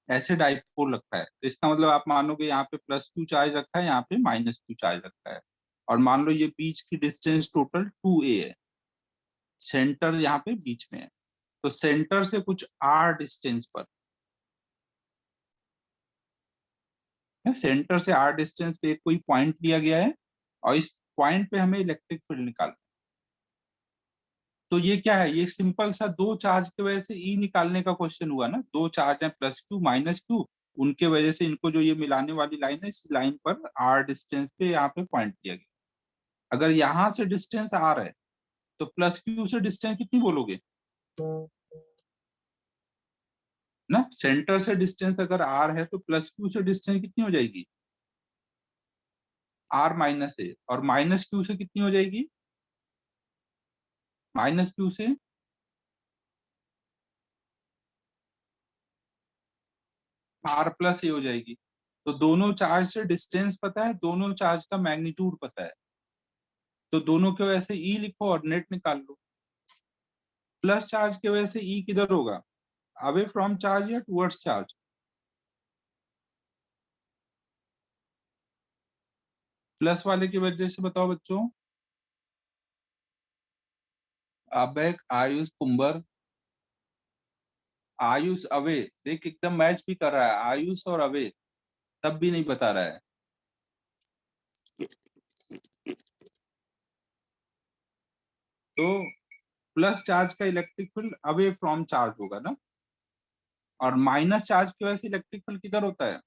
ऐसे डाइपोल रखा है, तो इसका मतलब आप मानोगे यहाँ पे प्लस क्यू चार्ज रखा है, यहाँ पे माइनस क्यू चार्ज रखा है, और मान लो ये बीच की डिस्टेंस टोटल 2a है, सेंटर यहाँ पे बीच में है, तो सेंटर से कुछ r डिस्टेंस पर, सेंटर से r डिस्टेंस पे कोई पॉइंट लिया गया है, और इस पॉइंट पे हमें इलेक्ट्रिक फील्ड निकालना। तो ये क्या है, ये सिंपल सा दो चार्ज की वजह से ई निकालने का क्वेश्चन हुआ ना, दो चार्ज है प्लस क्यू माइनस क्यू, उनके वजह से इनको जो ये मिलाने वाली लाइन है, इस लाइन पर r डिस्टेंस पे यहाँ पे पॉइंट दिया गया। अगर यहाँ से डिस्टेंस r है तो प्लस क्यू से डिस्टेंस कितनी बोलोगे ना, सेंटर से डिस्टेंस अगर r है तो प्लस क्यू से डिस्टेंस कितनी हो जाएगी, r माइनस है, और माइनस क्यू से कितनी हो जाएगी, माइनस क्यू से r प्लस ए हो जाएगी। तो दोनों चार्ज से डिस्टेंस पता है, दोनों चार्ज का मैग्नीट्यूड पता है, तो दोनों की वजह से ई लिखो और नेट निकाल लो। प्लस चार्ज की वजह से ई किधर होगा, अवे फ्रॉम चार्ज या टुवर्ड्स चार्ज, प्लस वाले की वजह से बताओ बच्चों। अब एक आयुष कुंबर, आयुष अवे, देख एकदम मैच भी कर रहा है, आयुष और अवे, तब भी नहीं बता रहा है। तो प्लस चार्ज का electric field away from charge होगा ना, और माइनस चार्ज की वजह से इलेक्ट्रिक फील्ड किधर होता है,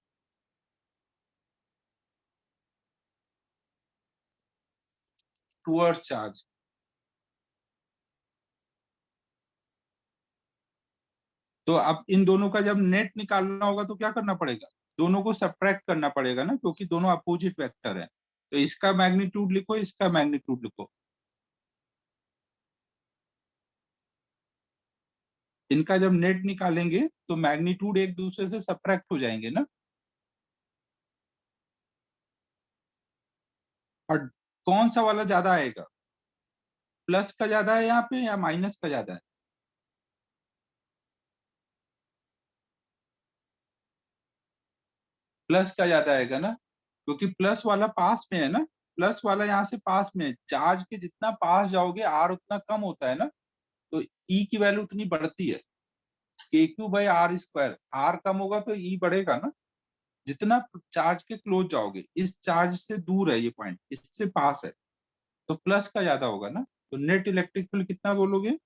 टुवर्ड्स चार्ज। तो अब इन दोनों का जब नेट निकालना होगा तो क्या करना पड़ेगा, दोनों को सब्ट्रैक्ट करना पड़ेगा ना, क्योंकि दोनों अपोजिट वेक्टर है। तो इसका मैग्नीट्यूड लिखो, इसका मैग्नीट्यूड लिखो, इनका जब नेट निकालेंगे तो मैग्नीट्यूड एक दूसरे से सब्ट्रैक्ट हो जाएंगे ना। और कौन सा वाला ज्यादा आएगा, प्लस का ज्यादा है यहाँ पे या माइनस का ज्यादा है, प्लस का ज्यादा आएगा ना, क्योंकि प्लस वाला पास में है ना, प्लस वाला यहाँ से पास में है, चार्ज के जितना पास जाओगे आर उतना कम होता है ना, तो ई की वैल्यू उतनी बढ़ती है, K Q by R square, R कम होगा तो ई बढ़ेगा ना, जितना चार्ज के क्लोज जाओगे, इस चार्ज से दूर है ये पॉइंट, इससे पास है, तो प्लस का ज्यादा होगा ना। तो नेट इलेक्ट्रिक फील्ड कितना बोलोगे,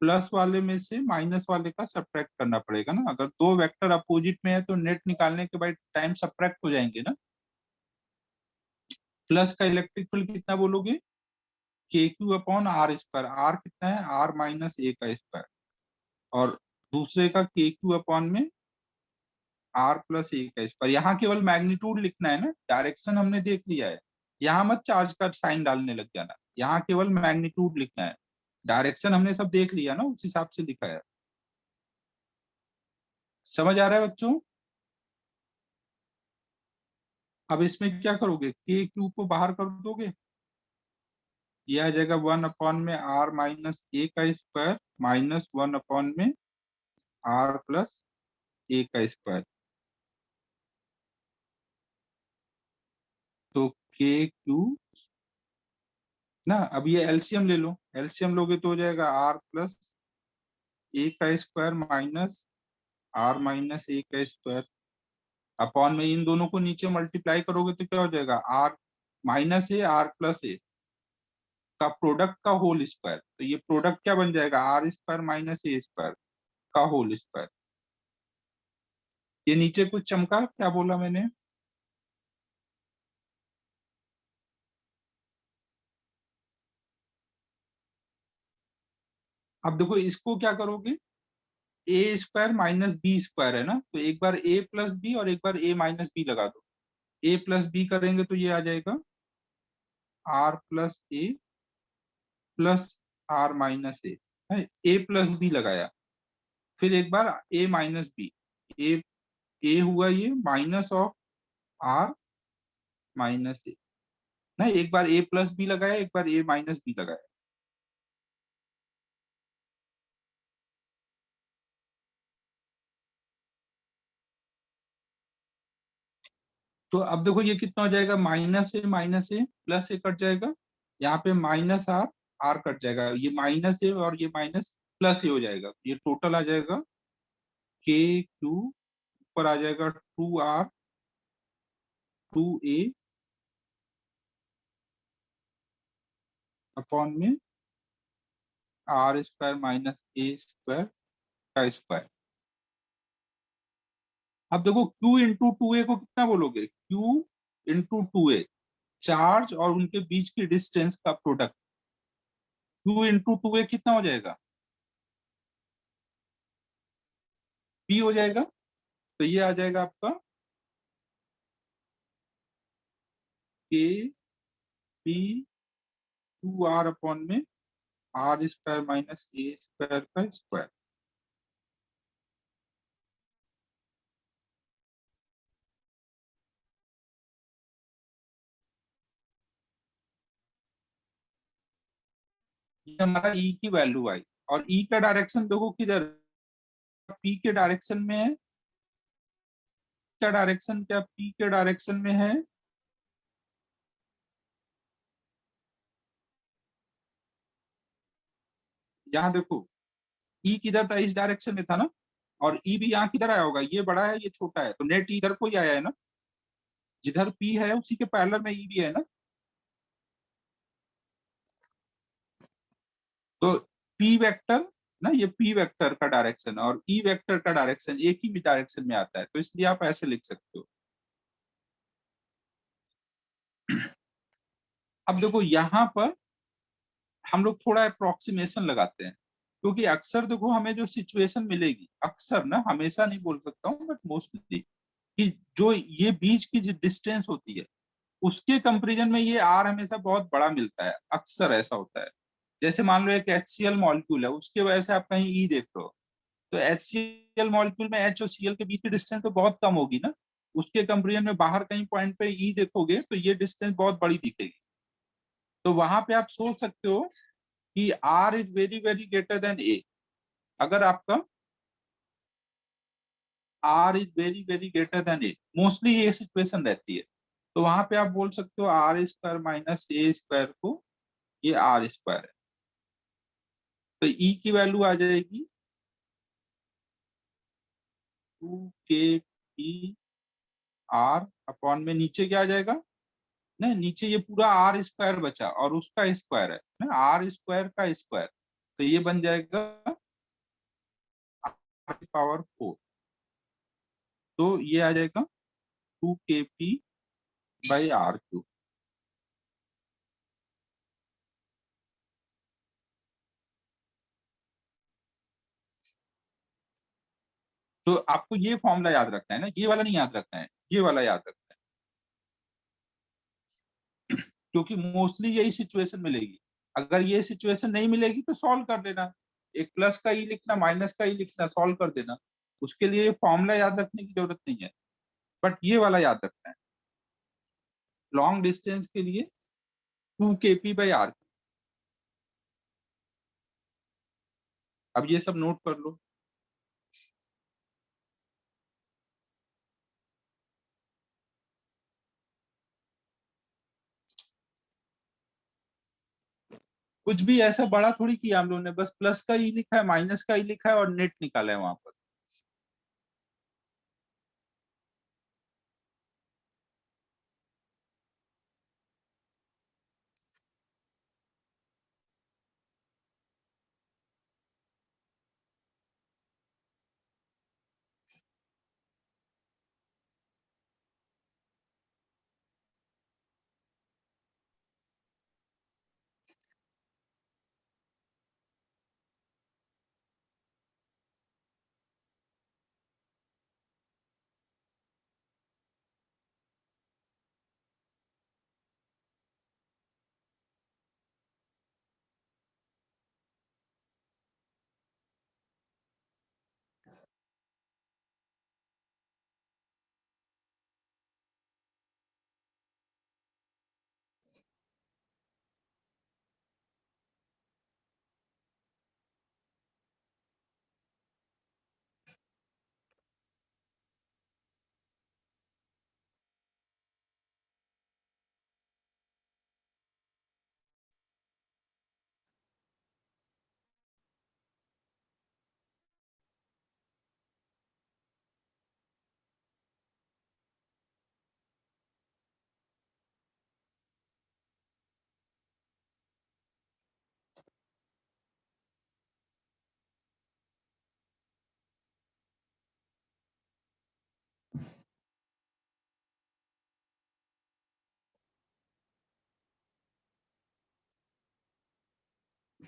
प्लस वाले में से माइनस वाले का सब्ट्रैक्ट करना पड़ेगा ना, अगर दो वेक्टर अपोजिट में है तो नेट निकालने के बाद टाइम सब्ट्रैक्ट हो जाएंगे ना। प्लस का इलेक्ट्रिक फील्ड कितना बोलोगे, K Q upon R square, R कितना है, आर माइनस ए का स्क्वायर, और दूसरे का के क्यू अपॉन में आर प्लस ए का स्क्वायर। यहाँ केवल मैग्नीट्यूड लिखना है ना, डायरेक्शन हमने देख लिया है, यहाँ मत चार्ज का साइन डालने लग जाना, यहाँ केवल मैग्नीट्यूड लिखना है। डायरेक्शन हमने सब देख लिया ना, उस हिसाब से लिखा है। समझ आ रहा है बच्चों? अब इसमें क्या करोगे, के क्यू को बाहर कर दोगे, ये आ जाएगा 1/r-a² माइनस 1/r+a²। तो के क्यू ना, अब ये एलसीएम ले लो, एलसीएम लोगे तो हो जाएगा r+a² माइनस r-a²। अपॉन में इन दोनों को नीचे मल्टीप्लाई करोगे तो क्या हो जाएगा, r-a का प्रोडक्ट का होल स्क्वायर। तो ये प्रोडक्ट क्या बन जाएगा, r² माइनस a² का होल स्क्वायर। ये नीचे कुछ चमका, क्या बोला मैंने? अब देखो इसको क्या करोगे, a² माइनस b² है ना, तो एक बार a+b और एक बार a-b लगा दो। a+b करेंगे तो ये आ जाएगा r+a प्लस r-a है, a+b लगाया, फिर एक बार a-b, a हुआ ये माइनस ऑफ r-a ना, एक बार a+b लगाया, एक बार a-b लगाया। तो अब देखो ये कितना हो जाएगा, माइनस ए प्लस ए कट जाएगा, यहाँ पे माइनस आर, आर कट जाएगा, ये माइनस ए और ये माइनस प्लस ए हो जाएगा, ये टोटल आ जाएगा के क्यू, ऊपर आ जाएगा 2r 2a अपॉन में r² माइनस a² का स्क्वायर। अब देखो Q इंटू 2a को कितना बोलोगे, Q इंटू 2a, चार्ज और उनके बीच की डिस्टेंस का प्रोडक्ट। Q इंटू 2a कितना हो जाएगा, P हो जाएगा। तो ये आ जाएगा आपका के पी 2r अपॉन में r² माइनस a² का स्क्वायर। ये हमारा E की वैल्यू आई, और E का डायरेक्शन देखो किधर, P के डायरेक्शन में है, क्या डायरेक्शन, क्या P के डायरेक्शन में है, यहाँ देखो E किधर था, इस डायरेक्शन में था ना, और E भी यहाँ किधर आया होगा, ये बड़ा है ये छोटा है, तो नेट इधर को ही आया है ना, जिधर P है उसी के पैरेलल में E भी है ना। तो P वेक्टर ना, ये P वेक्टर का डायरेक्शन और E वेक्टर का डायरेक्शन एक ही डायरेक्शन में आता है, तो इसलिए आप ऐसे लिख सकते हो। अब देखो यहाँ पर हम लोग थोड़ा अप्रोक्सीमेशन लगाते हैं, क्योंकि अक्सर देखो हमें जो सिचुएशन मिलेगी, अक्सर ना, हमेशा नहीं बोल सकता हूँ बट मोस्टली, कि जो ये बीच की जो डिस्टेंस होती है उसके कंपैरिजन में ये आर हमेशा बहुत बड़ा मिलता है, अक्सर ऐसा होता है। जैसे मान लो एक HCl मॉलिक्यूल है, उसके वजह से आप कहीं ई देख रहे हो, तो HCl मॉलिक्यूल में H और Cl के बीच की डिस्टेंस तो बहुत कम होगी ना, उसके कंपैरिजन में बाहर कहीं पॉइंट पे ई देखोगे तो ये डिस्टेंस बहुत बड़ी दिखेगी। तो वहां पे आप सोच सकते हो कि R is very very greater then A। अगर आपका R is very very greater then A, mostly ये सिचुएशन रहती है, तो वहां पे आप बोल सकते हो r² माइनस a² को ये r² है। तो E की वैल्यू आ जाएगी 2kpr अपॉन में नीचे क्या आ जाएगा, नहीं नीचे ये पूरा r² बचा और उसका स्क्वायर है ना, r² का स्क्वायर, तो ये बन जाएगा r⁴। तो ये आ जाएगा 2kp/r³। तो आपको ये फॉर्मूला याद रखना है ना, ये वाला नहीं याद रखना है, ये वाला याद रखना है, क्योंकि मोस्टली यही सिचुएशन मिलेगी। अगर ये सिचुएशन नहीं मिलेगी तो सॉल्व कर देना, एक प्लस का ई लिखना, माइनस का ई लिखना, सॉल्व कर देना। उसके लिए फॉर्मूला याद रखने की जरूरत नहीं है, बट ये वाला याद रखना है, लॉन्ग डिस्टेंस के लिए 2 kp/r। अब ये सब नोट कर लो। कुछ भी ऐसा बड़ा थोड़ी किया हम लोगों ने, बस प्लस का ई लिखा है, माइनस का ई लिखा है और नेट निकाला है वहां पर।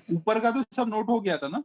ऊपर का तो सब नोट हो गया था ना।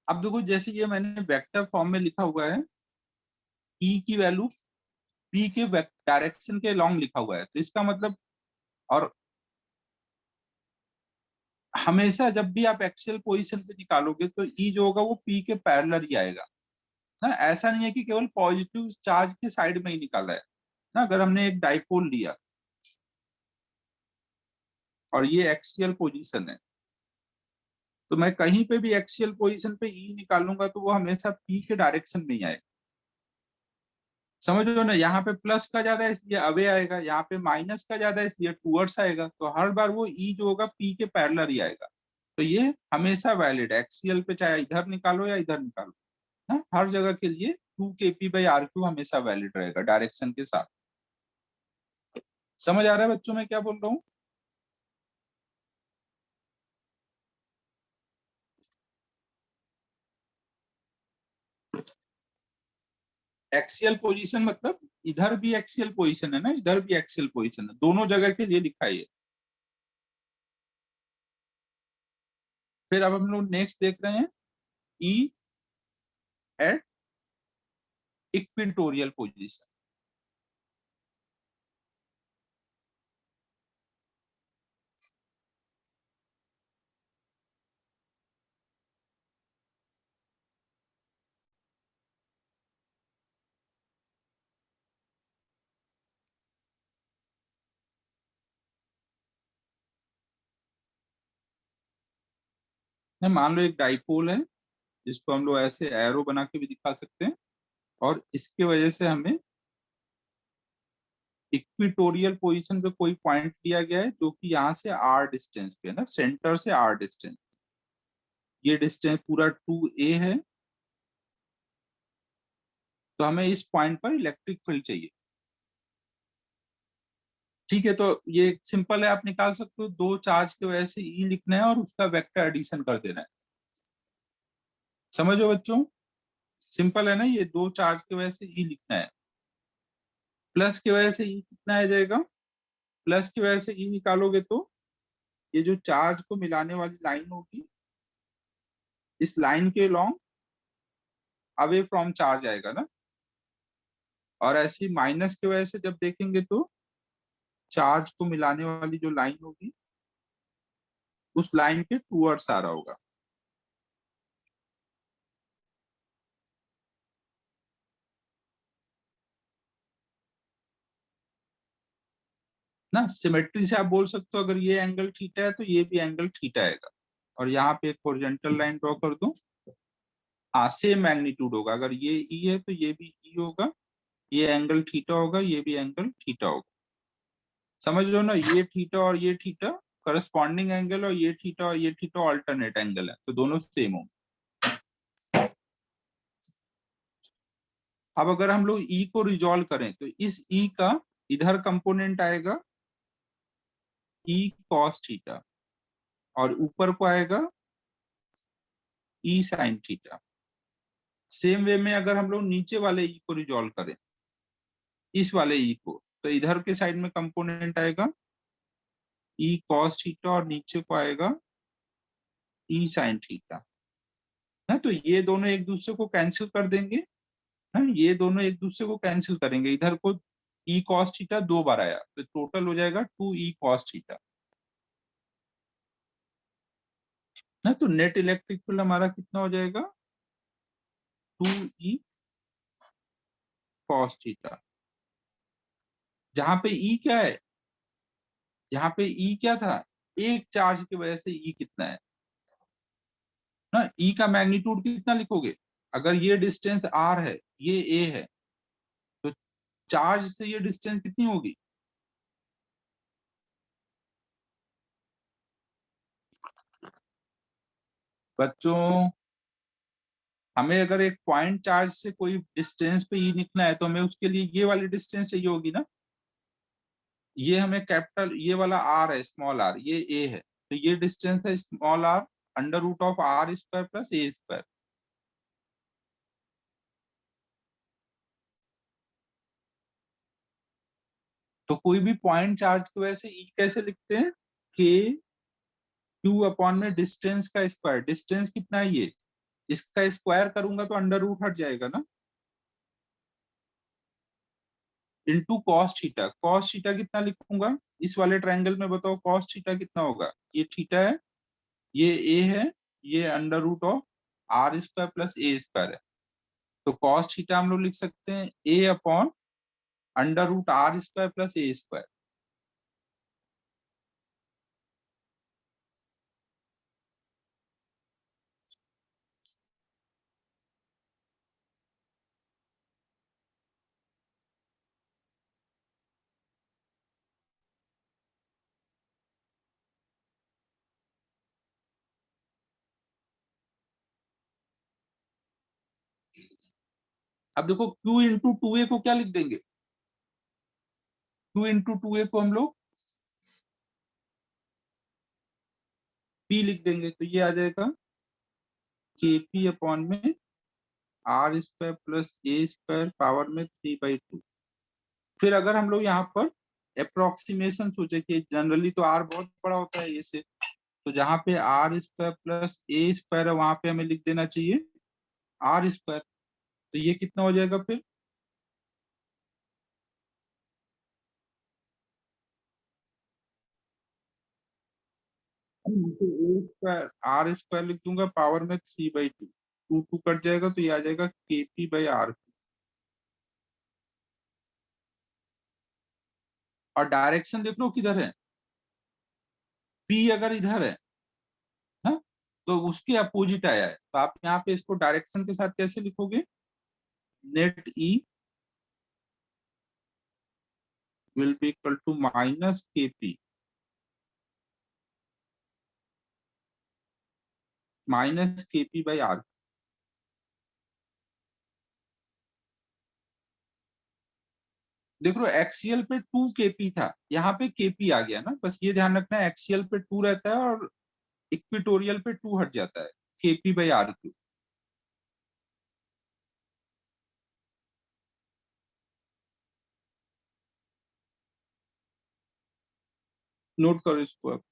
अब देखो जैसे ये मैंने वेक्टर फॉर्म में लिखा हुआ है, ई की वैल्यू पी के डायरेक्शन के लॉन्ग लिखा हुआ है, तो इसका मतलब, और हमेशा जब भी आप एक्सियल पोजीशन पे निकालोगे तो ई जो होगा वो पी के पैरेलल ही आएगा ना। ऐसा नहीं है कि केवल पॉजिटिव चार्ज के साइड में ही निकाला है ना। अगर हमने एक डाइपोल लिया और ये एक्सियल पोजीशन है, तो मैं कहीं पे भी एक्सियल पोजीशन पे ई निकालूंगा तो वो हमेशा पी के डायरेक्शन में ही आएगा। समझ लो ना, यहाँ पे प्लस का ज्यादा है इसलिए अवे आएगा, यहाँ पे माइनस का ज्यादा है इसलिए टूवर्ड्स आएगा, तो हर बार वो ई जो होगा पी के पैरेलल ही आएगा। तो ये हमेशा वैलिड है, एक्सियल पे चाहे इधर निकालो या इधर निकालो ना, हर जगह के लिए 2 kp/r³ हमेशा वैलिड रहेगा डायरेक्शन के साथ। समझ आ रहा है बच्चों मैं क्या बोल रहा हूँ? एक्सियल पोजीशन मतलब इधर भी एक्सियल पोजीशन है ना, इधर भी एक्सियल पोजीशन है, दोनों जगह के लिए लिखा है। फिर अब हम लोग नेक्स्ट देख रहे हैं ई एट इक्वेटोरियल पोजीशन। मान लो एक डाइपोल है जिसको हम लोग ऐसे एरो बना के भी दिखा सकते हैं, और इसके वजह से हमें इक्वेटोरियल पोजीशन पे कोई पॉइंट दिया गया है जो कि यहाँ से आर डिस्टेंस पे है ना, सेंटर से आर डिस्टेंस। ये डिस्टेंस पूरा 2a है, तो हमें इस पॉइंट पर इलेक्ट्रिक फील्ड चाहिए। ठीक है, तो ये सिंपल है, आप निकाल सकते हो, दो चार्ज की वजह से ई लिखना है और उसका वेक्टर एडिशन कर देना है। समझो बच्चों, सिंपल है ना, ये दो चार्ज की वजह से ई लिखना है। प्लस की वजह से ई कितना आ जाएगा, प्लस की वजह से ई निकालोगे तो ये जो चार्ज को मिलाने वाली लाइन होगी, इस लाइन के लॉन्ग अवे फ्रॉम चार्ज आएगा ना, और ऐसी माइनस की वजह से जब देखेंगे तो चार्ज को मिलाने वाली जो लाइन होगी उस लाइन के टूवर्ड्स आ रहा होगा ना। सिमेट्री से आप बोल सकते हो अगर ये एंगल थीटा है तो ये भी एंगल थीटा आएगा, और यहाँ पे एक हॉरिजॉन्टल लाइन ड्रॉ कर दूं। हाँ, सेम मैग्नीट्यूड होगा, अगर ये ई है तो ये भी ई होगा, ये एंगल थीटा होगा, ये भी एंगल थीटा होगा। समझ लो ना, ये थीटा और ये थीटा करस्पॉन्डिंग एंगल, और ये थीटा और ये थीटा ऑल्टरनेट एंगल है, तो दोनों सेम होंगे। अब अगर हम लोग ई को रिजॉल्व करें तो इस ई का इधर कंपोनेंट आएगा ई कॉस थीटा, और ऊपर को आएगा ई साइन थीटा। सेम वे में अगर हम लोग नीचे वाले ई को रिजॉल्व करें, इस वाले ई को, तो इधर के साइड में कंपोनेंट आएगा ई कॉस थीटा, और नीचे को आएगा ई साइन थीटा ना। तो ये दोनों एक दूसरे को कैंसिल कर देंगे ना, ये दोनों एक दूसरे को कैंसिल करेंगे, इधर को ई कॉस थीटा 2 बार आया तो टोटल हो जाएगा 2e कॉस थीटा ना। तो नेट इलेक्ट्रिक फील्ड हमारा कितना हो जाएगा, 2e कॉस थीटा। जहां पे ई क्या है, यहाँ पे ई क्या था, एक चार्ज की वजह से ई कितना है ना। ई का मैग्नीट्यूड कितना लिखोगे, अगर ये डिस्टेंस आर है, ये ए है, तो चार्ज से ये डिस्टेंस कितनी होगी, बच्चों? हमें अगर एक पॉइंट चार्ज से कोई डिस्टेंस पे ई लिखना है तो हमें उसके लिए ये वाली डिस्टेंस चाहिए होगी ना। ये हमें कैपिटल, ये वाला आर है, स्मॉल आर, ये ए है, तो ये डिस्टेंस है small R under root of R square plus A square. तो कोई भी पॉइंट चार्ज की वजह से ई कैसे लिखते हैं, के क्यू अपॉन में डिस्टेंस का स्क्वायर। डिस्टेंस कितना है, ये इसका स्क्वायर करूंगा तो अंडर रूट हट जाएगा ना, into cos theta. Cos theta कितना लिखूंगा इस वाले ट्रायंगल में, बताओ कॉस थीटा कितना होगा। ये थीटा है, ये ए है, ये under root of R square plus A square है। तो कॉस थीटा हम लोग लिख सकते हैं A upon under root R square plus A square. अब देखो क्यू इंटू टू ए को क्या लिख देंगे, क्यू इंटू टू ए को हम लोग पी लिख देंगे, तो ये आ जाएगा के पी अपॉन में R square plus A square power में 3/2। फिर अगर हम लोग यहाँ पर अप्रोक्सीमेशन सोचे कि जनरली तो आर बहुत बड़ा होता है ये से, तो जहाँ पे R square plus A square है वहां पे हमें लिख देना चाहिए आर स्क्वायर। तो ये कितना हो जाएगा फिर, ए स्क्वायर आर स्क्वायर लिख दूंगा पावर में 3/2, टू टू कट जाएगा तो ये आ जाएगा के पी बाई आर। और डायरेक्शन देख लो किधर है, पी अगर इधर है ना, तो उसके अपोजिट आया है, तो आप यहाँ पे इसको डायरेक्शन के साथ कैसे लिखोगे, net E will be equal to minus K P, minus K P by R. देखो एक्सीएल पे 2 kp था, यहाँ पे kp आ गया ना, बस ये ध्यान रखना है एक्सीएल पे 2 रहता है और इक्विटोरियल पे 2 हट जाता है, kp by R Q. Note करो इसको अब।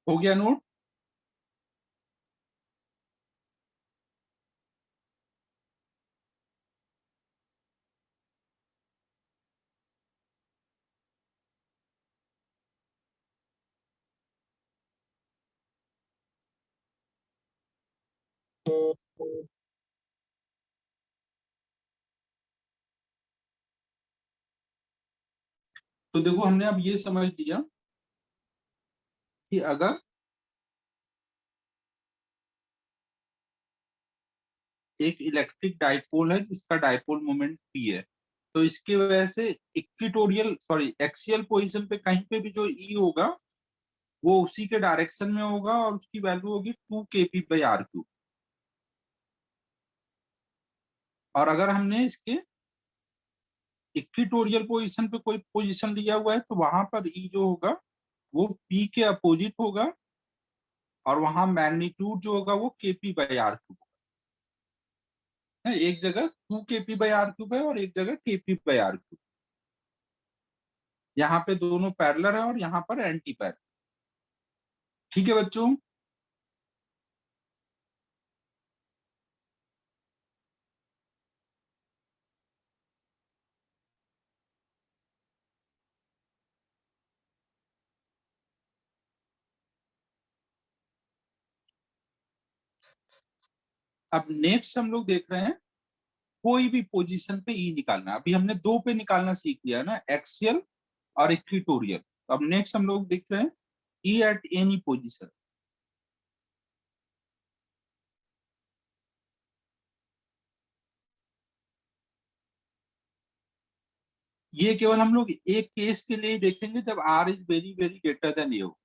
हो गया नोट? तो देखो हमने अब ये समझ लिया कि अगर एक इलेक्ट्रिक डाइपोल है जिसका डाइपोल मोमेंट p है, तो इसकी वजह से इक्विटोरियल सॉरी एक्सियल पोजीशन पे कहीं पे भी जो ई होगा वो उसी के डायरेक्शन में होगा और उसकी वैल्यू होगी 2 kp/r3। और अगर हमने इसके इक्विटोरियल पोजीशन पे कोई पोजीशन लिया हुआ है तो वहां पर ई जो होगा वो p के अपोजिट होगा और वहां मैग्नीट्यूड जो होगा वो kp/r3 है। एक जगह 2 kp/r3 है और एक जगह kp/r3। यहाँ पे दोनों पैरेलल है और यहाँ पर एंटी पैरेलल। ठीक है बच्चों? अब नेक्स्ट हम लोग देख रहे हैं कोई भी पोजीशन पे ई निकालना है। अभी हमने दो पे निकालना सीख लिया है ना, एक्सियल और इक्विटोरियल। अब नेक्स्ट हम लोग देख रहे हैं ई एट एनी पोजीशन। ये केवल हम लोग एक केस के लिए ही देखेंगे जब R is very very greater than A हो।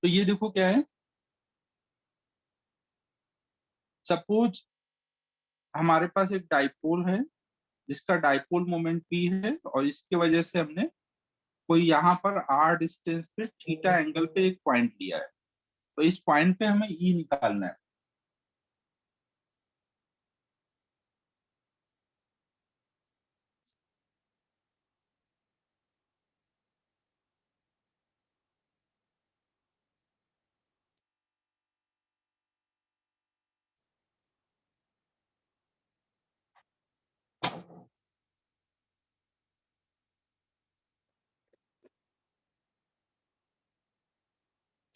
तो ये देखो क्या है, सपोज हमारे पास एक डाइपोल है जिसका डाइपोल मोमेंट p है और इसके वजह से हमने कोई यहाँ पर r डिस्टेंस पे थीटा एंगल पे एक पॉइंट लिया है। तो इस पॉइंट पे हमें ई निकालना है।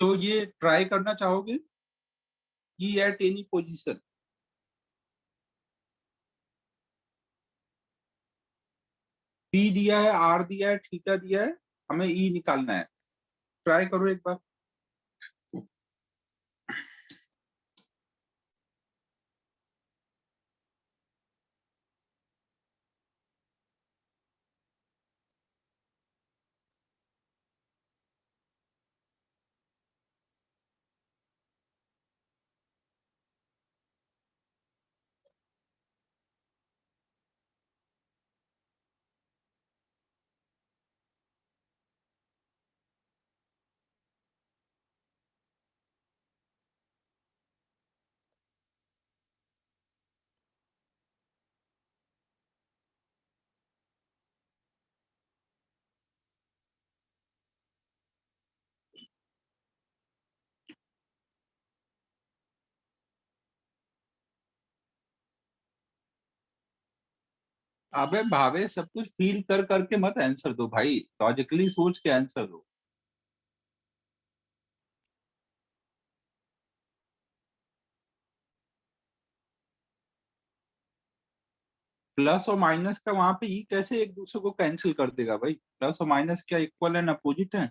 तो ये ट्राई करना चाहोगे ई एट एनी पोजीशन? p दिया है, r दिया है, थीटा दिया है, हमें ई निकालना है। ट्राई करो एक बार। अबे भावे सब कुछ फील कर करके मत आंसर दो भाई, लॉजिकली सोच के आंसर दो। प्लस और माइनस का वहां पे ई कैसे एक दूसरे को कैंसिल कर देगा भाई? प्लस और माइनस क्या इक्वल एंड अपोजिट है?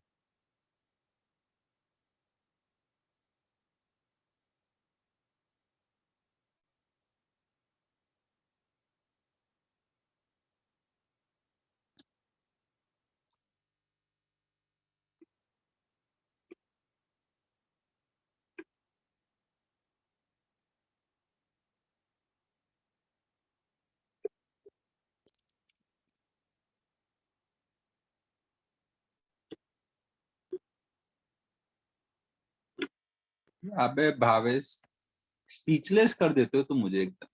अबे भावे स्पीचलेस कर देते हो तुम मुझे एकदम।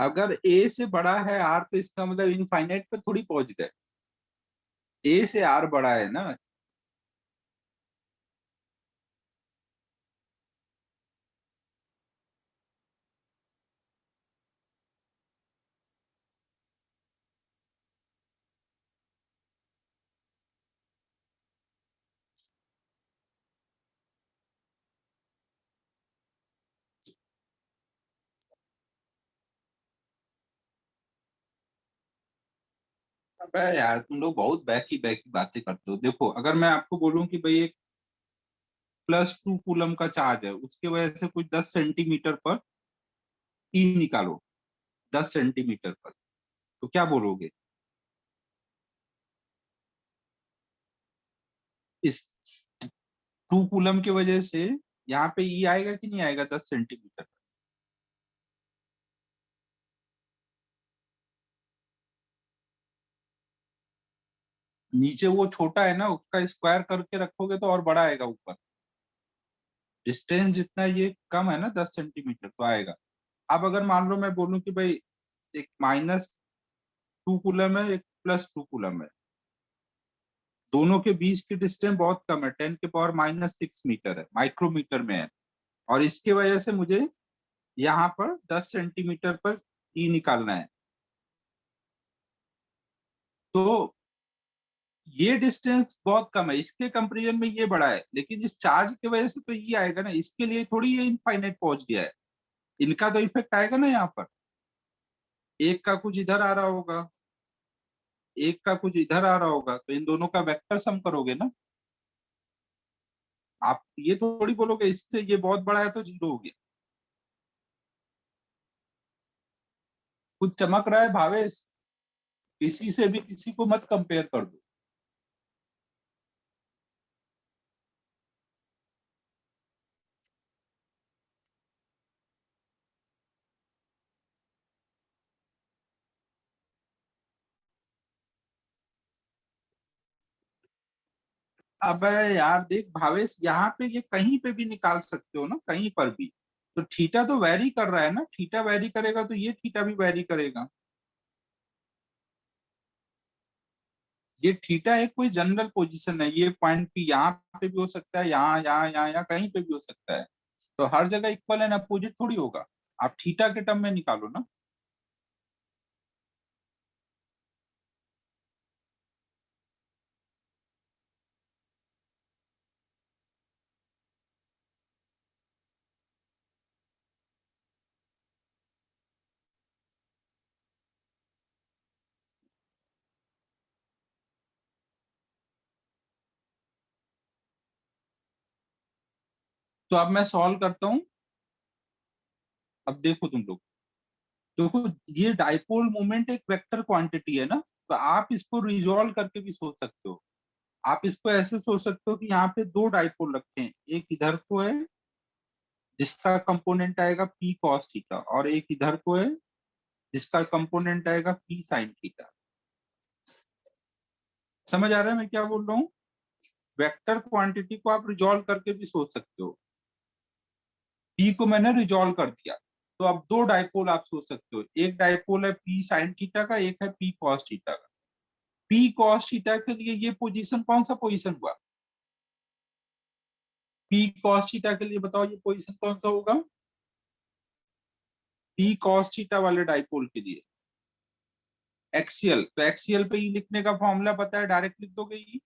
अगर ए से बड़ा है आर तो इसका मतलब इनफाइनाइट पे थोड़ी पहुंच गए। ए से आर बड़ा है ना। अबे यार तुम लोग बहुत बैकी बातें करते हो। देखो अगर मैं आपको बोलूं कि भाई एक +2 कूलम का चार्ज है, उसके वजह से कुछ 10 सेंटीमीटर पर ई निकालो, 10 सेंटीमीटर पर, तो क्या बोलोगे? इस 2 कूलम की वजह से यहाँ पे ई आएगा कि नहीं आएगा 10 सेंटीमीटर? नीचे वो छोटा है ना, उसका स्क्वायर करके रखोगे तो और बड़ा आएगा ऊपर। डिस्टेंस जितना ये कम है ना 10 सेंटीमीटर, तो आएगा। अब अगर मान लो मैं बोलूं कि भाई एक -2 कूलम है, एक +2 कूलम है, दोनों के बीच की डिस्टेंस बहुत कम है, 10⁻⁻⁶ है, माइक्रोमीटर में है। और इसके वजह से मुझे यहाँ पर 10 सेंटीमीटर पर ई निकालना है। तो ये डिस्टेंस बहुत कम है, इसके कंपेरिजन में ये बड़ा है, लेकिन इस चार्ज की वजह से तो ये आएगा ना, इसके लिए थोड़ी ये इनफाइनाइट पहुंच गया है। इनका तो इफेक्ट आएगा ना यहाँ पर। एक का कुछ इधर आ रहा होगा, एक का कुछ इधर आ रहा होगा, तो इन दोनों का वेक्टर सम करोगे ना। आप ये थोड़ी बोलोगे इससे ये बहुत बड़ा है तो 0 हो गया। कुछ चमक रहा है भावेश? किसी से भी किसी को मत कंपेयर कर दो। अब यार देख भावेश, यहाँ पे ये कहीं पे भी निकाल सकते हो ना, कहीं पर भी। तो थीटा तो वैरी कर रहा है ना, थीटा वैरी करेगा तो ये थीटा भी वैरी करेगा। ये थीटा एक कोई जनरल पोजीशन है, ये पॉइंट पी यहाँ पे भी हो सकता है, यहाँ कहीं पे भी हो सकता है। तो हर जगह इक्वल एंड अपोजिट थोड़ी होगा। आप थीटा के टर्म में निकालो ना। तो अब मैं सॉल्व करता हूँ। अब देखो तुम लोग, देखो ये डाइपोल मोमेंट एक वेक्टर क्वांटिटी है ना, तो आप इसको रिजॉल्व करके भी सोच सकते हो। आप इसको ऐसे सोच सकते हो कि यहाँ पे दो डाइपोल रखे हैं, एक इधर को है जिसका कंपोनेंट आएगा पी कॉस थीटा, और एक इधर को है जिसका कंपोनेंट आएगा पी साइन थीटा। समझ आ रहा है मैं क्या बोल रहा हूँ? वेक्टर क्वांटिटी को आप रिजॉल्व करके भी सोच सकते हो। पी को मैंने रिजॉल्व कर दिया, तो अब दो डाइपोल आप सोच सकते हो, एक डाइपोल है पी साइन थीटा का, एक है पी कॉस थीटा का। पी कॉस थीटा के लिए ये पोजीशन कौन सा पोजीशन हुआ? पी कॉस थीटा के लिए बताओ ये पोजीशन कौन सा होगा? पी कॉस थीटा वाले डाइपोल के लिए एक्सियल, तो एक्सियल पे ई लिखने का फॉर्मूला पता है, डायरेक्ट लिख दोगे ई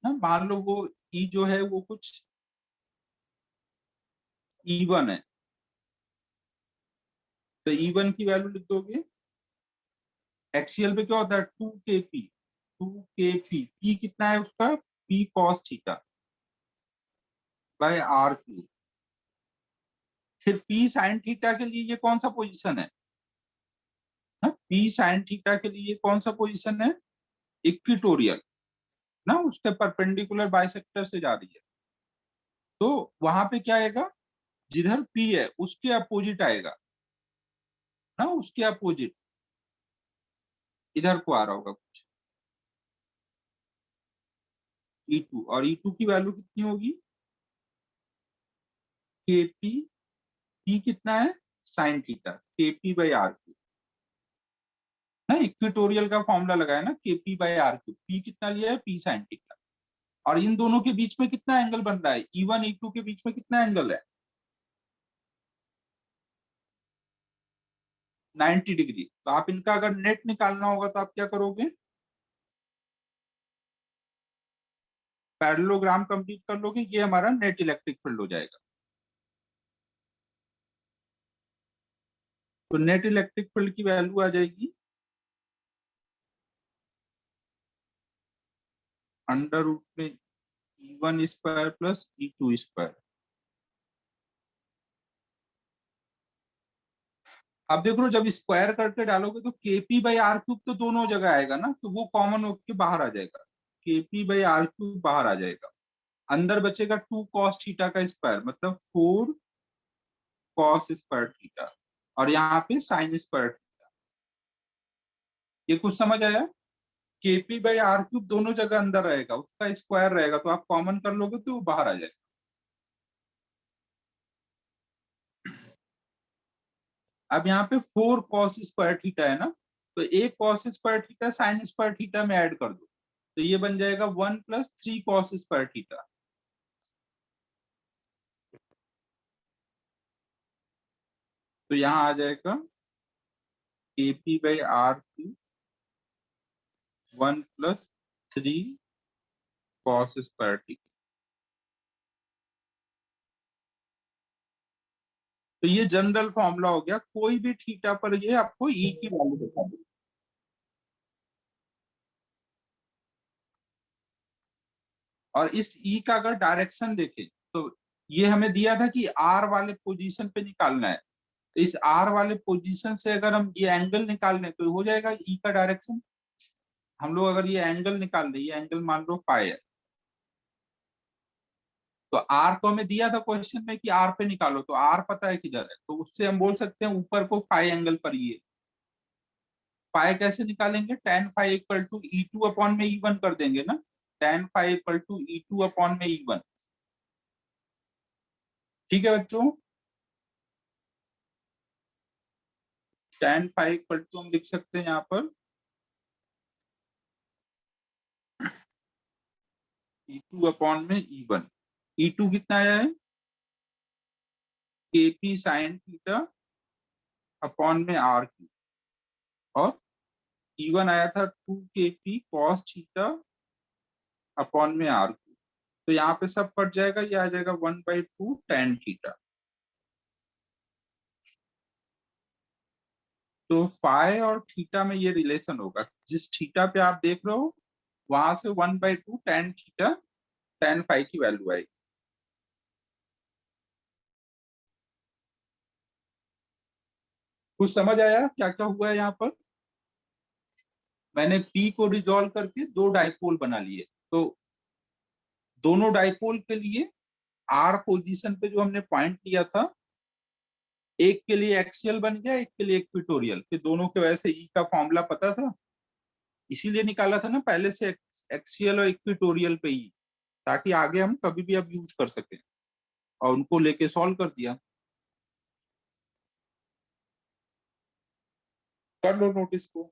ना। मान लो वो ई जो है वो कुछ E1 है, तो E1 की वैल्यू लिख दोगे। एक्सियल पे क्या होता है 2kp, 2kp, p कितना है उसका, p cos theta by R cube. फिर p sin थीटा के लिए ये कौन सा पोजीशन है ना, p sin थीटा के लिए ये कौन सा पोजीशन है, इक्विटोरियल ना, उसके परपेंडिकुलर बाइसेक्टर से जा रही है। तो वहां पे क्या आएगा, जिधर p है उसके अपोजिट आएगा ना, उसके अपोजिट इधर को आ रहा होगा कुछ E2, और E2 की वैल्यू कितनी होगी, kp पी कितना है, sine theta, KP by R cube ना, इक्वेटोरियल का फॉर्मूला लगाया ना, KP by R cube, P कितना लिया है, पी साइन थीटा। और इन दोनों के बीच में कितना एंगल बन रहा है, E1 E2 के बीच में कितना एंगल है, 90 डिग्री। तो आप इनका अगर नेट निकालना होगा तो आप क्या करोगे, पैरेललोग्राम कंप्लीट कर लोगे, ये हमारा नेट इलेक्ट्रिक फील्ड हो जाएगा। तो नेट इलेक्ट्रिक फील्ड की वैल्यू आ जाएगी अंडर रूट में E1 square plus E2 square. अब देख लो, जब स्क्वायर करके डालोगे तो केपी बाई आर क्यूब तो दोनों जगह आएगा ना, तो वो कॉमन होके बाहर आ जाएगा, केपी बाई आर क्यूब बाहर आ जाएगा। अंदर बचेगा 2 कॉस थीटा का स्क्वायर, मतलब 4 कॉस स्क्वायर थीटा, और यहाँ पे साइन स्क्वायर थीटा। ये कुछ समझ आया, केपी बाई आर क्यूब दोनों जगह अंदर रहेगा, उसका स्क्वायर रहेगा, तो आप कॉमन कर लोगे तो वो बाहर आ जाएगा। अब यहाँ पे 4 कॉस स्क्वायर थीटा है ना, तो एक cos square theta sine square theta में ऐड कर दो, तो ये बन जाएगा 1 प्लस 3 कॉस स्क्वायर थीटा। तो यहाँ आ जाएगा KP by R cube 1 plus 3 cos square theta. तो ये जनरल फॉर्मूला हो गया, कोई भी थीटा पर ये आपको ई की वैल्यू बता दे। और इस ई का अगर डायरेक्शन देखें तो ये हमें दिया था कि आर वाले पोजीशन पे निकालना है, तो इस आर वाले पोजीशन से अगर हम ये एंगल निकाल लें तो हो जाएगा ई का डायरेक्शन। हम लोग अगर ये एंगल निकाल लें, ये एंगल मान लो फाई है, तो आर को हमें दिया था क्वेश्चन में कि आर पे निकालो, तो आर पता है किधर है, तो उससे हम बोल सकते हैं ऊपर को फाई एंगल पर ये। फाई कैसे निकालेंगे, tan phi equal to E2 upon में E1 कर देंगे ना, tan phi equal to E2 upon में E1। ठीक है बच्चों, टेन फाई इक्वल टू हम लिख सकते हैं यहाँ पर E2 अपॉन में E1। E2 कितना आया है, केपी साइन थीटा अपॉन में आर क्यूब, और E1 आया था 2 kp कॉस थीटा अपॉन में आर क्यूब। तो यहाँ पे सब कट जाएगा, ये आ जाएगा 1/2 टेन थीटा। तो फाई और थीटा में ये रिलेशन होगा, जिस थीटा पे आप देख रहे हो वहां से 1/2 टेन थीटा टेन फाई की वैल्यू आएगी। कुछ समझ आया क्या क्या हुआ है यहाँ पर, मैंने पी को रिजॉल्व करके दो डाइपोल बना लिए, तो दोनों डाइपोल के लिए आर पोजीशन पे जो हमने पॉइंट लिया था, एक के लिए एक्सियल बन गया, एक के लिए इक्वेटोरियल, फिर दोनों के वजह से ई का फॉर्मूला पता था, इसीलिए निकाला था ना पहले से एक्सियल और इक्वेटोरियल पे ई, ताकि आगे हम कभी भी अब यूज कर सके, और उनको लेके सॉल्व कर दिया। कर लो नोटिस को।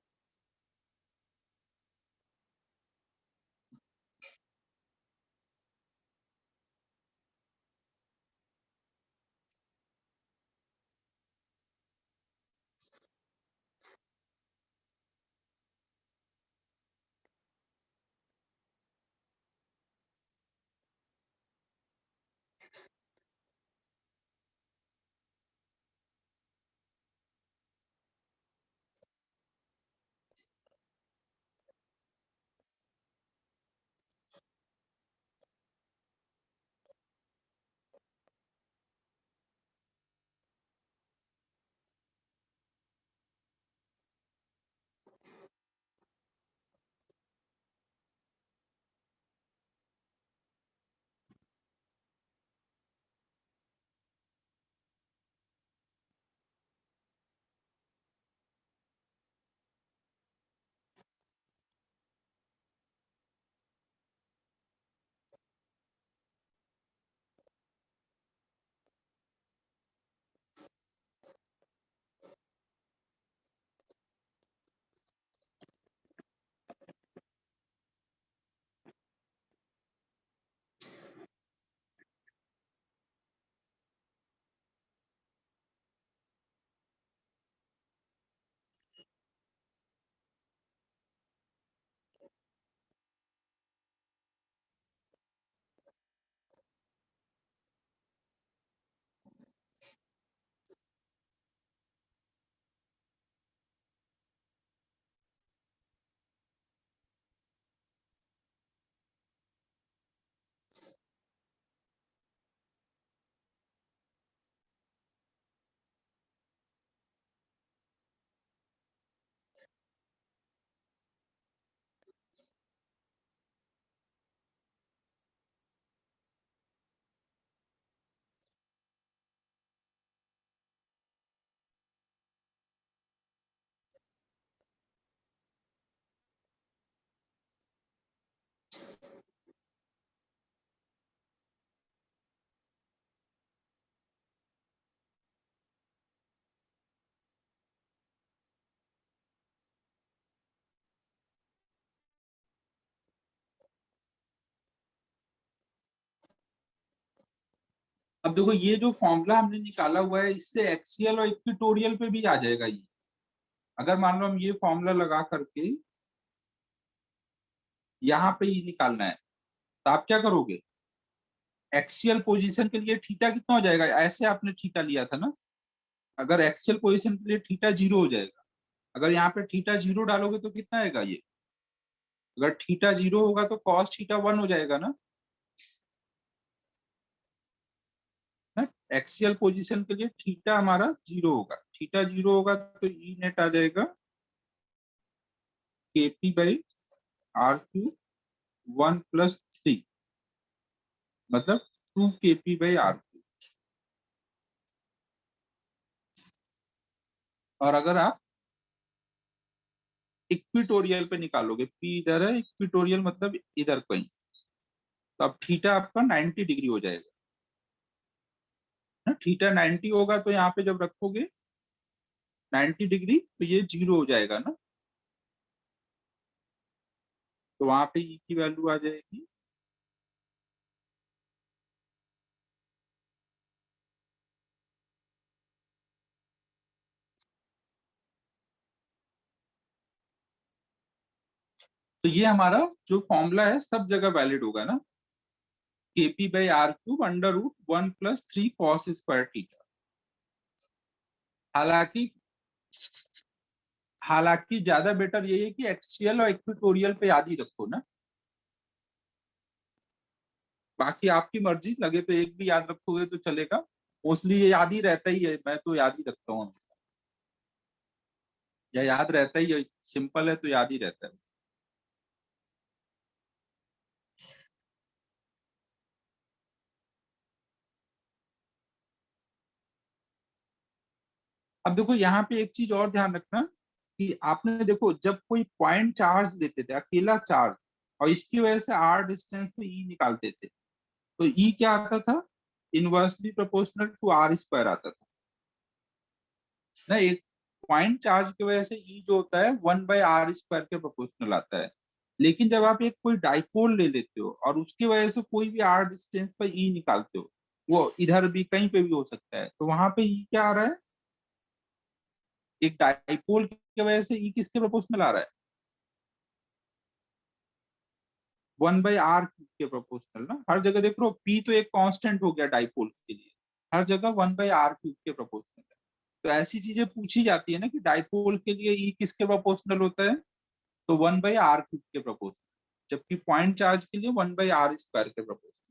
अब देखो ये जो फॉर्मूला हमने निकाला हुआ है इससे एक्सियल और इक्वेटोरियल पे भी आ जाएगा ये। अगर मान लो हम ये फॉर्मूला लगा करके यहाँ पे ये निकालना है तो आप क्या करोगे, एक्सियल पोजीशन के लिए थीटा कितना हो जाएगा, ऐसे आपने थीटा लिया था ना, अगर एक्सियल पोजीशन के लिए थीटा 0 हो जाएगा, अगर यहाँ पे थीटा 0 डालोगे तो कितना आएगा ये, अगर थीटा 0 होगा तो कॉस थीटा 1 हो जाएगा ना। एक्सियल पोजीशन के लिए थीटा हमारा 0 होगा, थीटा 0 होगा तो ई नेट आ जाएगा केपी बाई आर क्यू 1+3, मतलब 2 kp बाई आर क्यू। और अगर आप इक्विटोरियल पे निकालोगे, पी इधर है, इक्विटोरियल मतलब इधर कहीं, तो अब थीटा आपका 90 डिग्री हो जाएगा ना। थीटा 90 होगा तो यहाँ पे जब रखोगे 90 डिग्री तो ये 0 हो जाएगा ना, तो वहां पे ई की वैल्यू आ जाएगी तो ये हमारा जो फॉर्मूला है सब जगह वैलिड होगा ना, KP by R cube under root 1+3 cos square theta. हालांकि हालांकि ज्यादा बेटर यही है कि एक्सियल और इक्वेटोरियल पे याद ही रखो ना, बाकी आपकी मर्जी, लगे तो एक भी याद रखोगे तो चलेगा, मोस्टली ये याद ही रहता ही है, मैं तो याद ही रखता हूँ हमेशा, या याद रहता ही है, सिंपल है तो याद ही रहता है। अब देखो यहाँ पे एक चीज और ध्यान रखना कि आपने देखो जब कोई पॉइंट चार्ज लेते थे अकेला चार्ज और इसकी वजह से आर डिस्टेंस पे ई निकालते थे, तो ई क्या आता था, inversely proportional to R square आता था ना। एक पॉइंट चार्ज की वजह से ई जो होता है 1/r² के प्रोपोर्शनल आता है। लेकिन जब आप एक कोई डाइपोल ले लेते हो और उसकी वजह से कोई भी आर डिस्टेंस पर ई निकालते हो, वो इधर भी कहीं पे भी हो सकता है, तो वहां पे ई क्या आ रहा है, एक डाइपोल की वजह से ई किसके प्रोपोर्शनल आ रहा है, 1/r³ के प्रोपोर्शनल ना। हर जगह देख लो पी तो एक कांस्टेंट हो गया डाइपोल के लिए, हर जगह 1/r³ के प्रोपोर्शनल है। तो ऐसी चीजें पूछी जाती है ना कि डाइपोल के लिए ई किसके प्रोपोर्शनल होता है, तो 1/r³ के प्रोपोर्शनल, जबकि पॉइंट चार्ज के लिए 1/r² के प्रोपोर्शनल।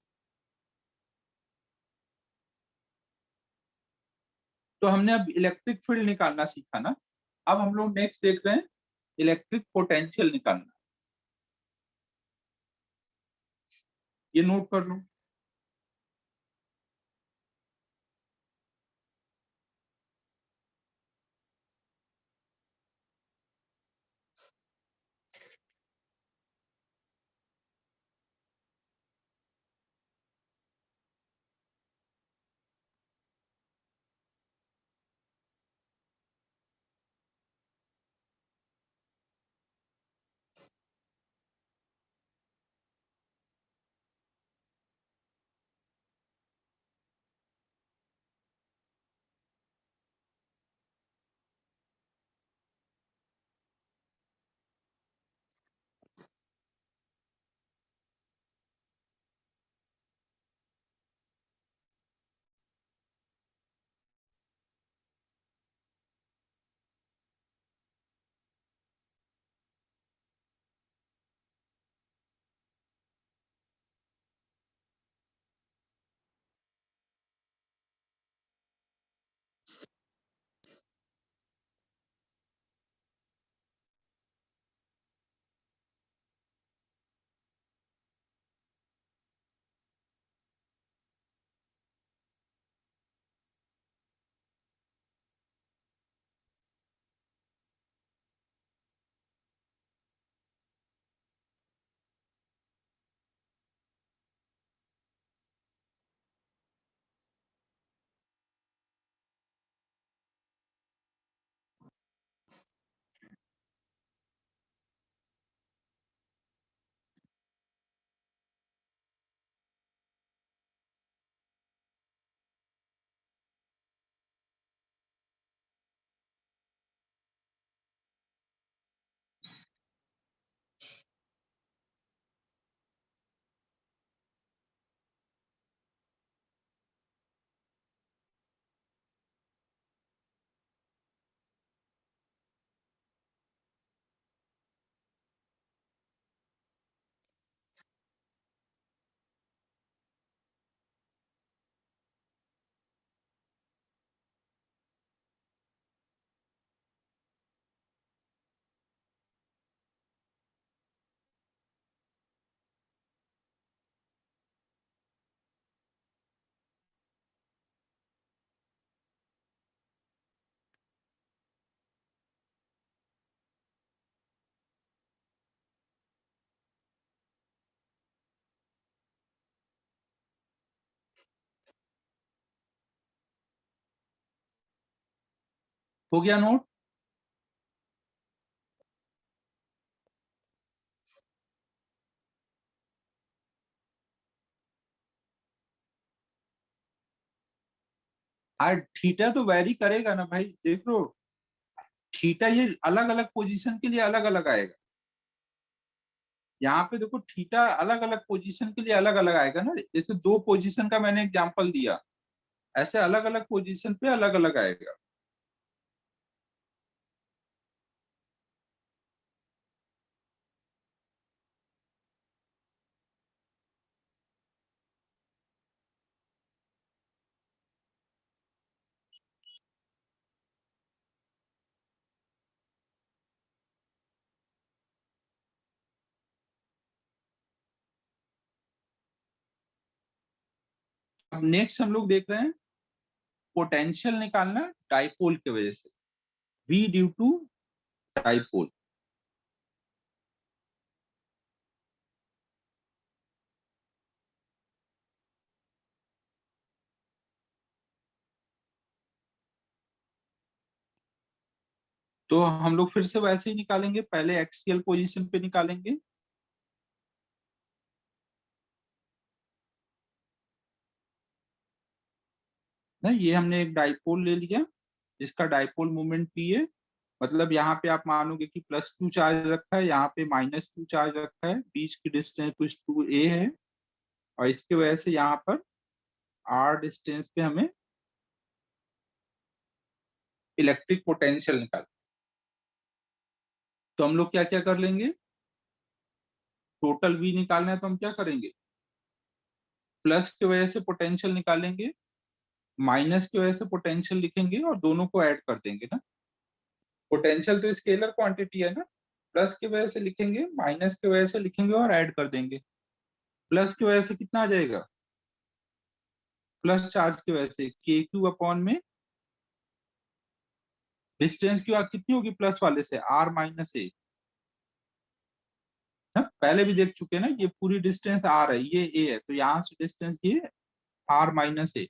तो हमने अब इलेक्ट्रिक फील्ड निकालना सीखा ना, अब हम लोग नेक्स्ट देख रहे हैं इलेक्ट्रिक पोटेंशियल निकालना। ये नोट कर लो। हो गया नोट? और थीटा तो वैरी करेगा ना भाई, देख लो। थीटा ये अलग अलग पोजीशन के लिए अलग अलग आएगा। यहाँ पे देखो थीटा अलग अलग पोजीशन के लिए अलग अलग आएगा ना, जैसे दो पोजीशन का मैंने एग्जांपल दिया, ऐसे अलग अलग पोजीशन पे अलग अलग आएगा। अब नेक्स्ट हम लोग देख रहे हैं पोटेंशियल निकालना डाइपोल की वजह से, V ड्यू टू डाइपोल। तो हम लोग फिर से वैसे ही निकालेंगे, पहले एक्सियल पोजीशन पे निकालेंगे। ना ये हमने एक डाइपोल ले लिया, जिसका डाइपोल मोमेंट P है। मतलब यहाँ पे आप मानोगे कि +2 चार्ज रखा है, यहाँ पे -2 चार्ज रखा है, बीच की डिस्टेंस कुछ 2a है, और इसकी वजह से यहाँ पर r डिस्टेंस पे हमें इलेक्ट्रिक पोटेंशियल निकाल। तो हम लोग क्या क्या कर लेंगे, टोटल V निकालना है तो हम क्या करेंगे, प्लस की वजह से पोटेंशियल निकालेंगे, माइनस की वजह से पोटेंशियल लिखेंगे और दोनों को ऐड कर देंगे ना। पोटेंशियल तो स्केलर क्वांटिटी है ना, प्लस की वजह से लिखेंगे, माइनस की वजह से लिखेंगे और ऐड कर देंगे। प्लस की वजह से कितना आ जाएगा, प्लस चार्ज की वजह से के क्यू अपॉन में डिस्टेंस की कितनी होगी प्लस वाले से, r माइनस ए। पहले भी देख चुके हैं ना, ये पूरी डिस्टेंस r है, ये a है, तो यहाँ से डिस्टेंस ये r माइनस ए,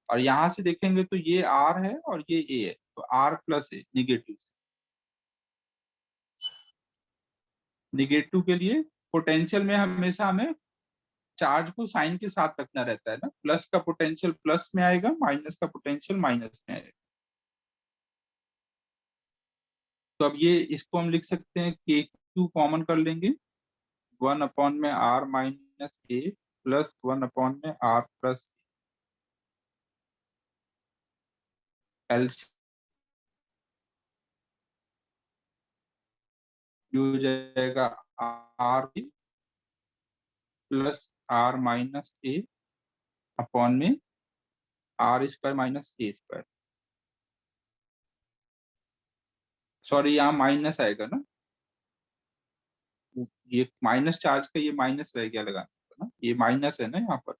और यहाँ से देखेंगे तो ये r है और ये a है, तो r प्लस ए निगेटिव। निगेटिव के लिए पोटेंशियल में हमेशा हमें चार्ज को साइन के साथ रखना रहता है ना, प्लस का पोटेंशियल प्लस में आएगा, माइनस का पोटेंशियल माइनस में आएगा। तो अब ये इसको हम लिख सकते हैं के क्यू कॉमन कर लेंगे, 1 अपॉन में r माइनस ए प्लस 1 अपॉन में r प्लस एल, हो जाएगा r प्लस r माइनस ए अपॉन में r square minus A square. Sorry यहाँ माइनस आएगा ना, ये माइनस चार्ज का ये माइनस रह गया लगाना ना, ये माइनस है ना यहाँ पर।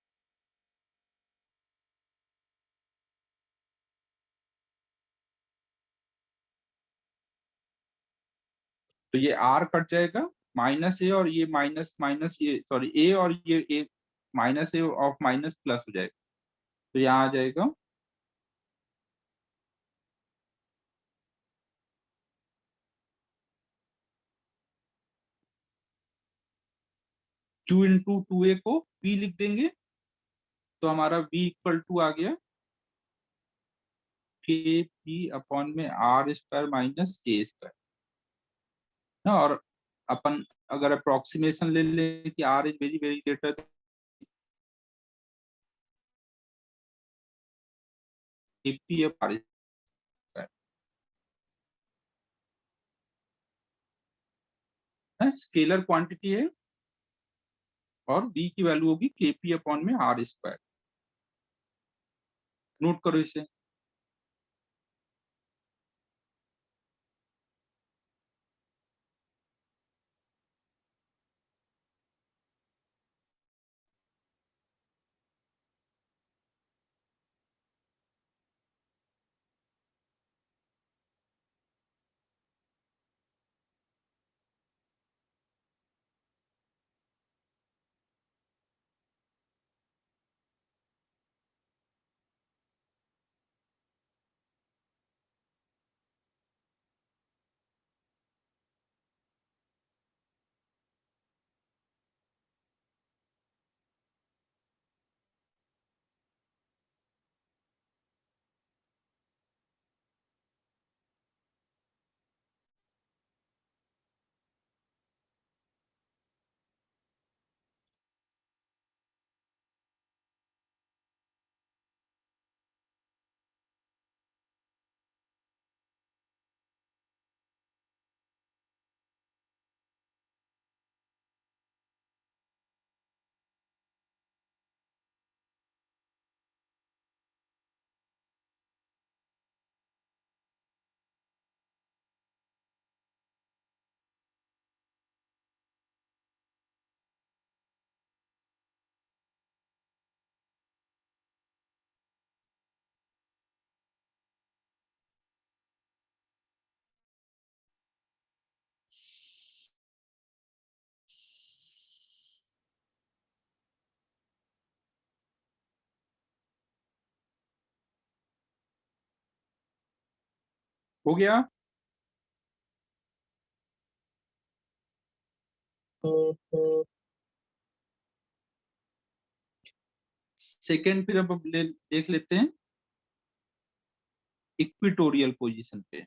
तो ये r कट जाएगा, माइनस ए और ये माइनस माइनस, ये सॉरी ए और ये A, minus A of minus plus हो जाएगा, तो यहाँ आ जाएगा Q इंटू 2a को P लिख देंगे, तो हमारा V इक्वल टू आ गया के पी अपॉन में r square minus A square ना। और अपन अगर अप्रोक्सीमेशन ले लें कि r is very very greater, K P of r square scalar quantity है, और b की वैल्यू होगी के पी अपॉन में r स्क्वायर। नोट करो इसे। हो गया। सेकेंड फिर अब देख लेते हैं इक्विटोरियल पोजीशन पे।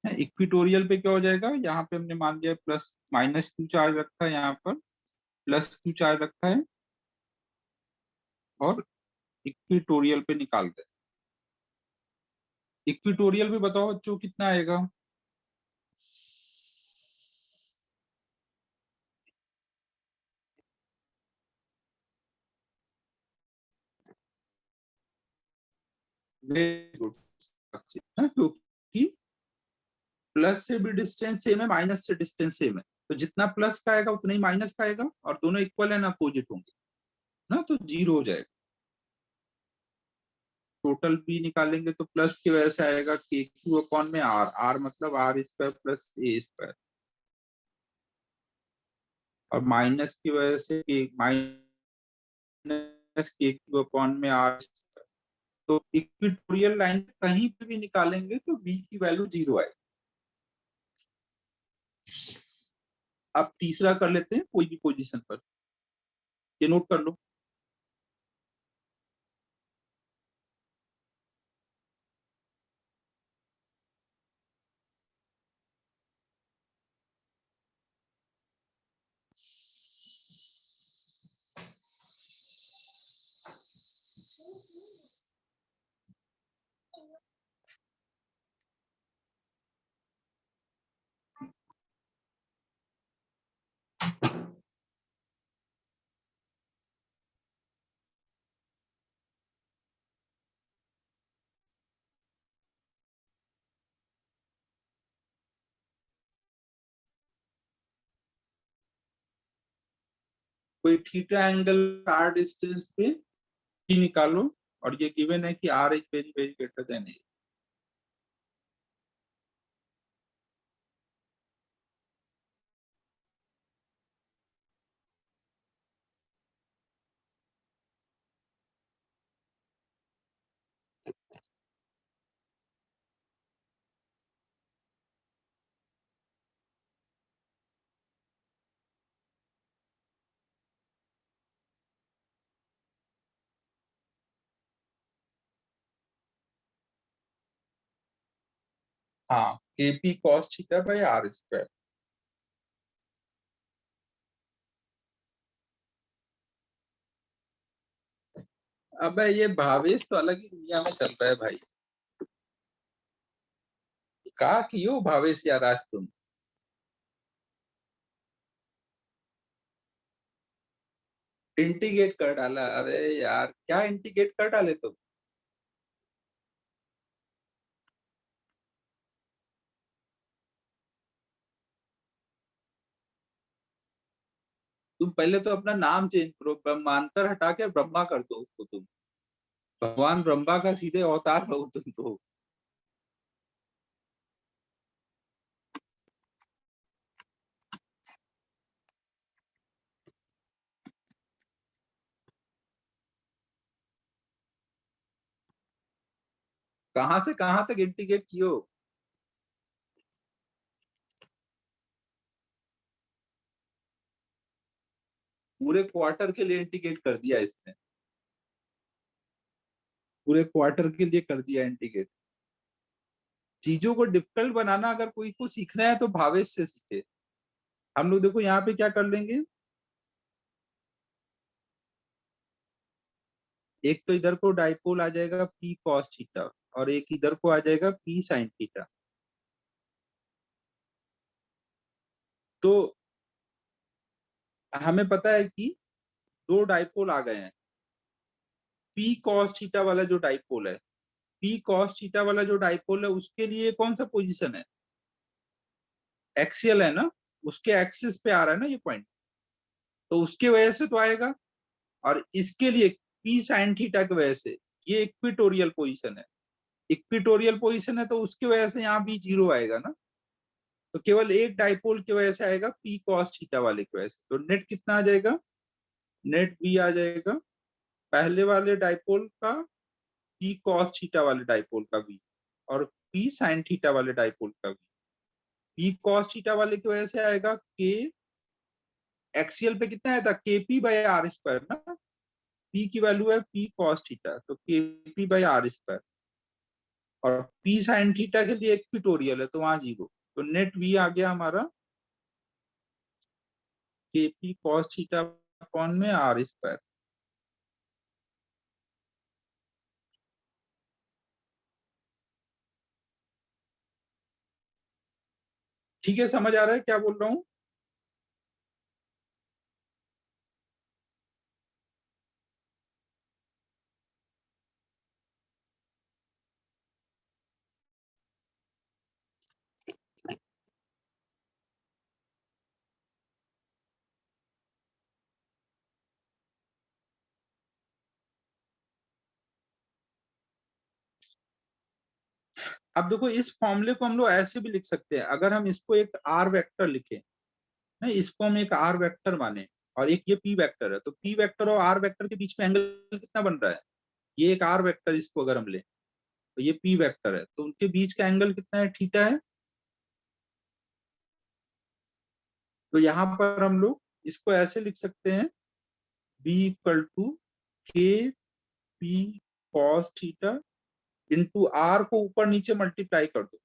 इक्विटोरियल पे क्या हो जाएगा, यहाँ पे हमने मान लिया प्लस माइनस क्यू चार्ज रखा है, यहाँ पर प्लस क्यू चार्ज रखा है, और इक्विटोरियल पे निकाल रहे हैं। इक्विटोरियल पे बताओ बच्चों कितना आएगा। वेरी गुड, क्योंकि प्लस से भी डिस्टेंस सेम है, माइनस से डिस्टेंस सेम है, तो जितना प्लस का आएगा उतना ही माइनस का आएगा, और दोनों इक्वल है ना, अपोजिट होंगे ना, तो जीरो हो जाएगा। टोटल भी निकालेंगे तो प्लस की वजह से आएगा के क्यू अपॉन में आर, आर मतलब R square plus A square, और माइनस की वजह से माइनस के क्यू अपॉन में आर। तो इक्विटोरियल लाइन कहीं पे भी निकालेंगे तो बी की वैल्यू जीरो आएगी। अब तीसरा कर लेते हैं कोई भी पोजीशन पर, ये नोट कर लो। कोई थीटा एंगल आर डिस्टेंस पे ही निकालो, और ये गिवन है कि R is very very greater than A. हाँ, K P cos theta by R square. अब ये भावेश तो अलग ही दुनिया में चल रहा है भाई। कहा कि यो भावेश यार आज तुम इंटीग्रेट कर डाला, अरे यार क्या इंटीग्रेट कर डाले तुम। तुम पहले तो अपना नाम चेंज करो, ब्रह्मांतर हटा के ब्रह्मा कर दो उसको तुम। भगवान ब्रह्मा का सीधे अवतार हो तुम तो। कहां से कहां तक इंटीग्रेट कियो। पूरे क्वार्टर के लिए इंटीग्रेट कर दिया इसने, पूरे क्वार्टर के लिए कर दिया इंटीग्रेट। चीजों को डिफिकल्ट बनाना अगर कोई को सीखना है तो भावेश से सीखे। हम लोग देखो यहाँ पे क्या कर लेंगे, एक तो इधर को डाइपोल आ जाएगा पी कॉस थीटा, और एक इधर को आ जाएगा पी साइन थीटा। तो हमें पता है कि दो डाइपोल आ गए हैं। पी कॉस थीटा वाला जो डाइपोल है, पी कॉस थीटा वाला जो डाइपोल है, उसके लिए कौन सा पोजीशन है, एक्सियल है ना, उसके एक्सिस पे आ रहा है ना ये पॉइंट, तो उसके वजह से तो आएगा। और इसके लिए पी साइन थीटा की वजह से ये इक्विटोरियल पोजीशन है, इक्विटोरियल पोजीशन है, तो उसकी वजह से यहाँ भी जीरो आएगा ना। तो केवल एक डाइपोल की वजह से आएगा पी कॉस थीटा वाले की वजह से, तो नेट कितना आ जाएगा, नेट वी आ जाएगा पहले वाले डाइपोल का पी कॉस थीटा वाले डाइपोल का वी, और पी साइन थीटा वाले डाइपोल का वी। पी कॉस थीटा वाले की वजह से आएगा के, एक्सियल पे कितना आया था, के पी बाई आर स्क्वायर ना, पी की वैल्यू है पी कॉस थीटा, तो के पी बाई आर स्क्वायर, और पी साइन थीटा के लिए इक्विटोरियल है तो वहां 0। तो नेट वी आ गया हमारा के पी कॉस थीटा अपॉन में आर स्क्वायर। ठीक है, समझ आ रहा है क्या बोल रहा हूँ? अब देखो इस फॉर्मूले को हम लोग ऐसे भी लिख सकते हैं, अगर हम इसको एक आर वेक्टर लिखें ना, इसको हम एक आर वेक्टर माने, और एक ये पी वेक्टर है, तो पी वेक्टर और आर वेक्टर के बीच में एंगल कितना बन रहा है, ये एक आर वेक्टर इसको अगर हम ले तो ये पी वेक्टर है, तो उनके बीच का एंगल कितना है, थीटा है। तो यहाँ पर हम लोग इसको ऐसे लिख सकते हैं, B equal to K P cos theta into R को ऊपर नीचे मल्टीप्लाई कर दो।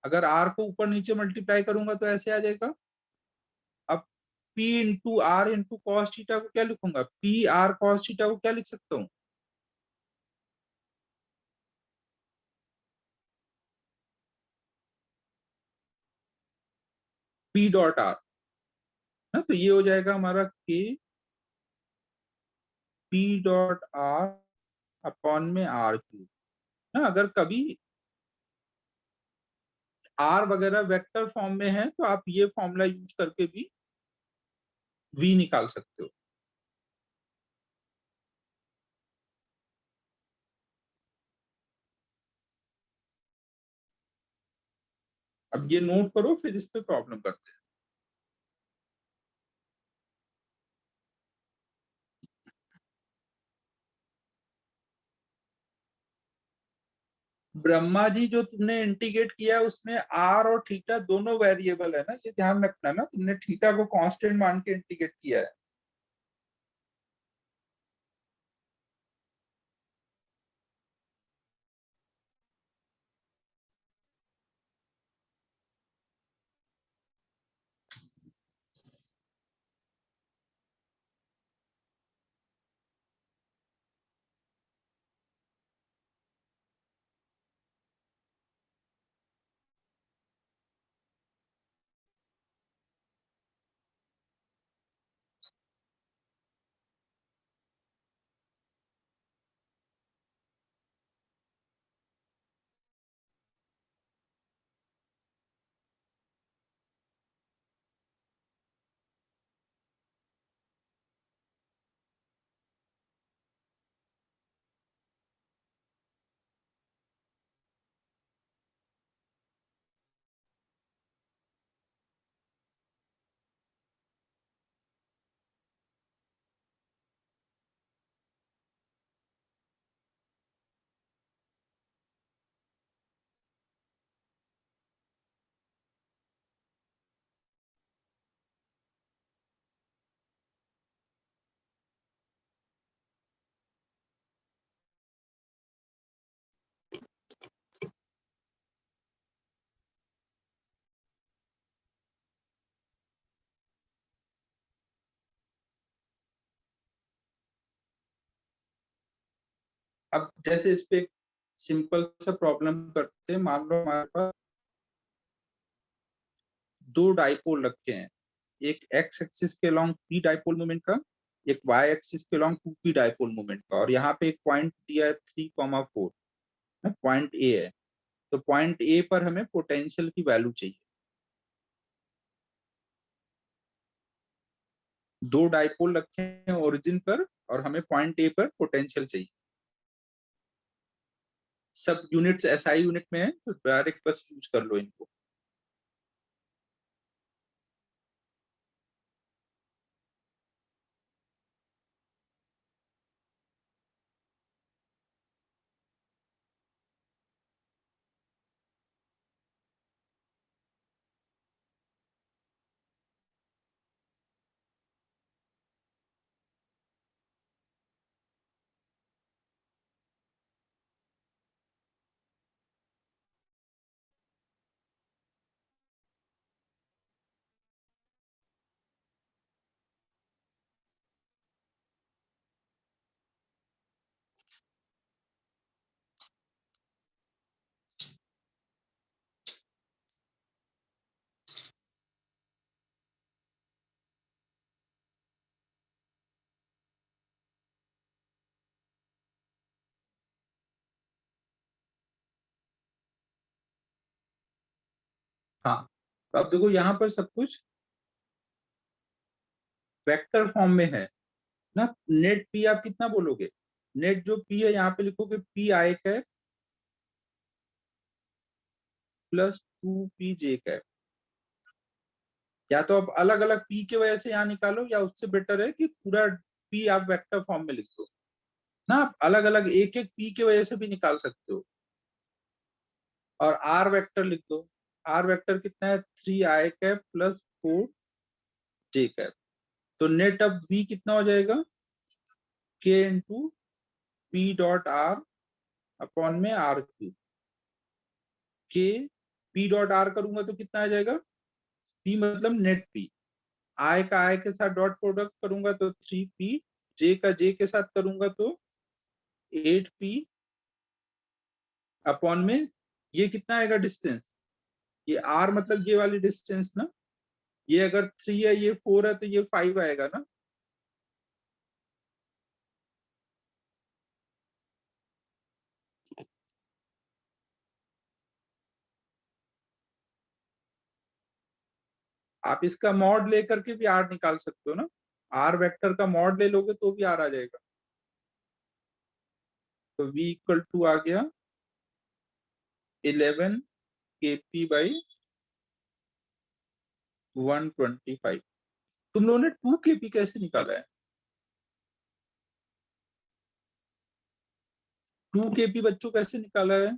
अगर आर को ऊपर नीचे मल्टीप्लाई करूंगा तो ऐसे आ जाएगा। अब P into R into cos theta को क्या लिखूंगा, पी आर कॉस थीटा को क्या लिख सकता हूँ, पी डॉट आर ना, तो ये हो जाएगा हमारा के पी डॉट आर अपॉन में आर क्यूब ना। अगर कभी आर वगैरह वेक्टर फॉर्म में है तो आप ये फॉर्मूला यूज करके भी वी निकाल सकते हो। अब ये नोट करो, फिर इस पे प्रॉब्लम करते हैं। ब्रह्मा जी, जो तुमने इंटीग्रेट किया है उसमें आर और थीटा दोनों वेरिएबल है ना, ये ध्यान रखना ना, तुमने थीटा को कांस्टेंट मान के इंटीग्रेट किया है। अब जैसे इस पे सिंपल सा प्रॉब्लम करते हैं। मान लो हमारे पास दो डाइपोल रखे हैं, एक एक्स एक्सिस के अलोंग पी डाइपोल मोमेंट का, एक वाई एक्सिस के along two P dipole moment का, और यहाँ पे एक पॉइंट दिया है 3,4, पॉइंट ए है। तो पॉइंट ए पर हमें पोटेंशियल की वैल्यू चाहिए। दो डाइपोल रखे हैं ओरिजिन पर और हमें पॉइंट ए पर पोटेंशियल चाहिए। सब यूनिट्स एसआई यूनिट में है, तो डायरेक्ट बस यूज कर लो इनको। तो अब देखो यहाँ पर सब कुछ वेक्टर फॉर्म में है ना। नेट पी आप कितना बोलोगे, नेट जो पी है यहाँ पे लिखोगे P I cap plus 2 P J cap. या तो आप अलग अलग पी के वजह से यहाँ निकालो, या उससे बेटर है कि पूरा पी आप वेक्टर फॉर्म में लिख दो ना। आप अलग अलग एक एक पी के वजह से भी निकाल सकते हो। और आर वेक्टर लिख दो। आर वेक्टर कितना है 3 आई कैप प्लस 4 जे कैप। तो नेट अब वी कितना हो जाएगा के into P dot are upon में आर क्यूब। के पी डॉट आर करूंगा तो कितना आ जाएगा, पी मतलब नेट पी, आई का आई के साथ डॉट प्रोडक्ट करूंगा तो 3 पी, जे का जे के साथ करूंगा तो 8 पी अपॉन में ये कितना आएगा डिस्टेंस, ये आर मतलब ये वाली डिस्टेंस ना। ये अगर 3 है ये 4 है तो ये 5 आएगा ना। आप इसका मॉड लेकर के भी आर निकाल सकते हो ना। आर वेक्टर का मॉड ले लोगे तो भी आर आ जाएगा। तो v इक्वल टू आ गया 11 के पी बाई 125। तुम लोगों ने 2 के पी कैसे निकाला है, 2 के पी बच्चों कैसे निकाला है।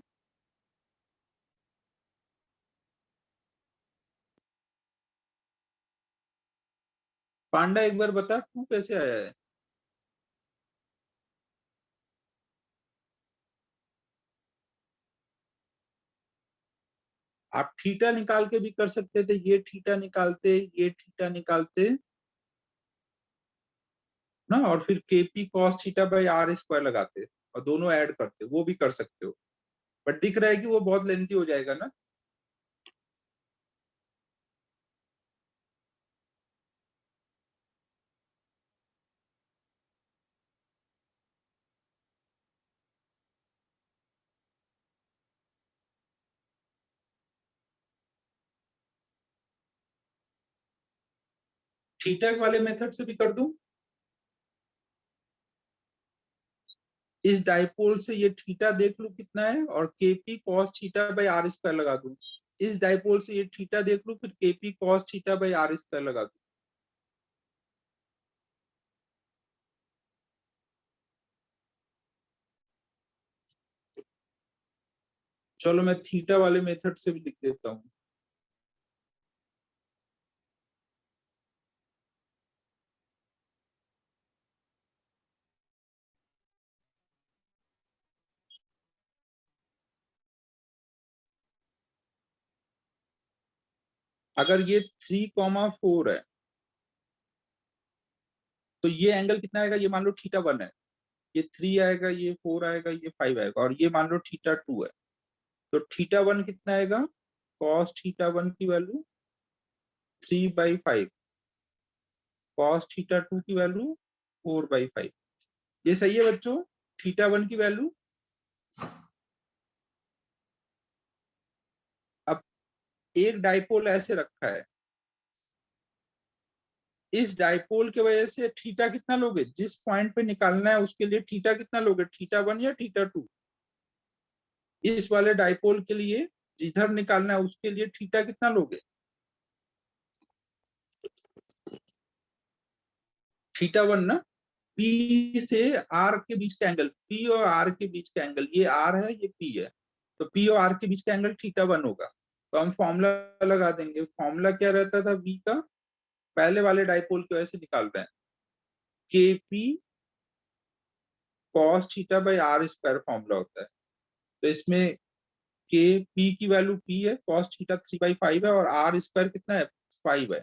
पांडा एक बार बता 2 कैसे आया है। आप थीटा निकाल के भी कर सकते थे, ये थीटा निकालते, ये थीटा निकालते ना, और फिर KP cos theta by R square लगाते और दोनों ऐड करते, वो भी कर सकते हो। बट दिख रहा है कि वो बहुत लेंथी हो जाएगा ना। थीटा वाले मेथड से भी कर दूं। इस डाइपोल से ये थीटा देख लूं कितना है, और KP cos theta by R square लगा दूं। इस डाइपोल से ये थीटा देख लूं, फिर KP cos theta by R square लगा दूं। चलो मैं थीटा वाले मेथड से भी लिख देता हूँ। अगर ये 3,4 है तो ये एंगल कितना आएगा, ये मान लो थीटा 1 है, ये 3 आएगा, ये 4 आएगा, ये 5 आएगा, और ये मान लो थीटा 2 है। तो थीटा 1 कितना आएगा, कॉस थीटा 1 की वैल्यू 3/5, कॉस थीटा 2 की वैल्यू 4/5। ये सही है बच्चों, थीटा 1 की वैल्यू। अब एक डाइपोल ऐसे रखा है, इस डाइपोल की वजह से थीटा कितना लोगे, जिस पॉइंट पे निकालना है उसके लिए थीटा कितना लोगे, थीटा 1 या थीटा 2। इस वाले डाइपोल के लिए जिधर निकालना है उसके लिए थीटा कितना लोगे, थीटा 1 ना। पी से आर के बीच का एंगल, पी और आर के बीच का एंगल, ये आर है ये पी है, तो पी और आर के बीच का एंगल थीटा 1 होगा। तो हम फॉर्मूला लगा देंगे। फॉर्मूला क्या रहता था वी का, पहले वाले डाइपोल की वजह से निकाल रहे हैं, K P cos theta by R square formula होता है। तो इसमें के पी की वैल्यू पी है, कॉस थीटा 3/5 है, और आर स्क्वायर कितना है 5 है।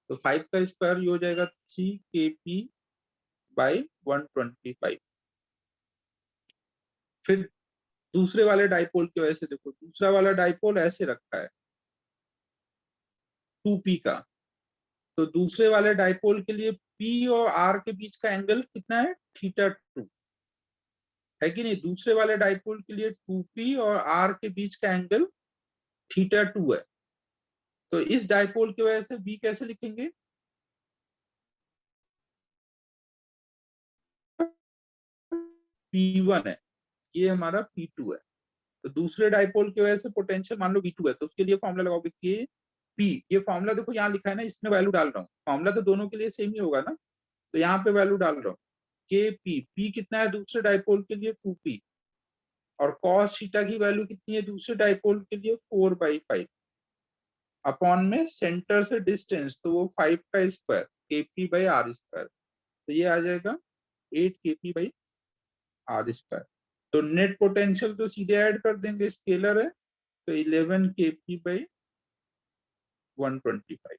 तो 5 का स्क्वायर ये हो जाएगा 3 kp/125। फिर दूसरे वाले डाइपोल की वजह से देखो, दूसरा वाला डाइपोल ऐसे रखा है 2p का। तो दूसरे वाले डाइपोल के लिए p और r के बीच का एंगल कितना है थीटा 2, है कि नहीं। दूसरे वाले डाइपोल के लिए 2p और r के बीच का एंगल थीटा 2 है। तो इस डायपोल की वजह से बी कैसे लिखेंगे, P1 है, ये हमारा P2 है। तो दूसरे डायपोल की वजह से पोटेंशियल मान लो V2 है, तो उसके लिए फॉर्मूला लगाओगे के पी, ये फॉर्मूला देखो यहाँ लिखा है ना, इसमें वैल्यू डाल रहा हूँ, फॉर्मूला तो दोनों के लिए सेम ही होगा ना, तो यहाँ पे वैल्यू डाल रहा हूँ के पी, पी कितना है दूसरे डायपोल के लिए 2p, और कॉस थीटा की वैल्यू कितनी है दूसरे डायपोल के लिए 4/5, अपॉन में सेंटर से डिस्टेंस, तो वो 5 का स्क्वायर kp/r², तो ये आ जाएगा 8 kp/r²। तो नेट पोटेंशियल तो सीधे ऐड कर देंगे, स्केलर है, तो 11 kp/125।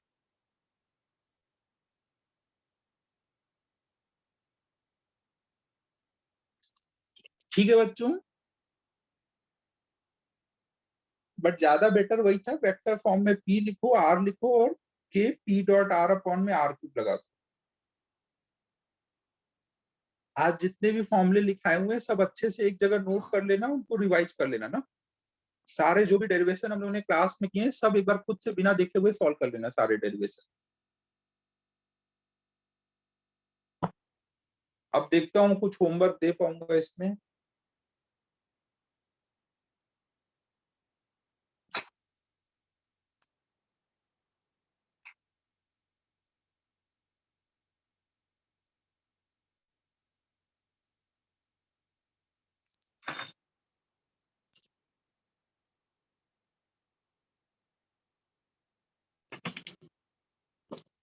ठीक है बच्चों, बट ज्यादा बेटर वही था, वेक्टर फॉर्म में p लिखो, r लिखो, और k p.r अपॉन में r³ लगा दो। आज जितने भी फॉर्मूले लिखाए हुए हैं सब अच्छे से एक जगह नोट कर लेना, उनको रिवाइज कर लेना ना, सारे जो भी डेरिवेशन हम लोगों ने क्लास में किए सब एक बार खुद से बिना देखे हुए सॉल्व कर लेना सारे डेरिवेशन। अब देखता हूँ कुछ होमवर्क दे पाऊंगा इसमें।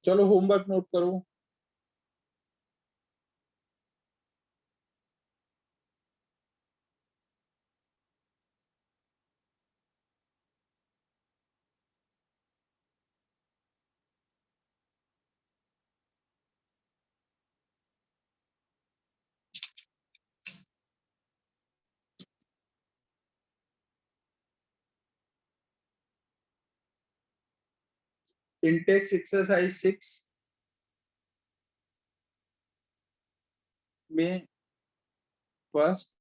चलो होमवर्क नोट करो। इंटेक्स एक्सरसाइज 6 में फर्स्ट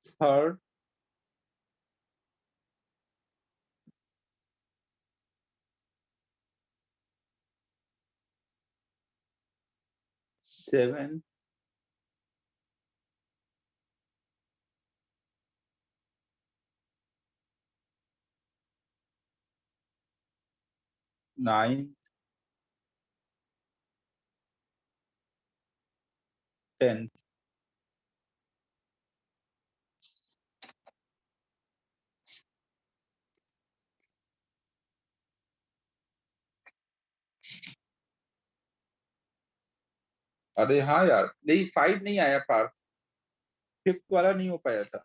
थर्ड सेवन 9 10। अरे हाँ यार, नहीं 5 नहीं आया पार, फिफ्थ वाला नहीं हो पाया था।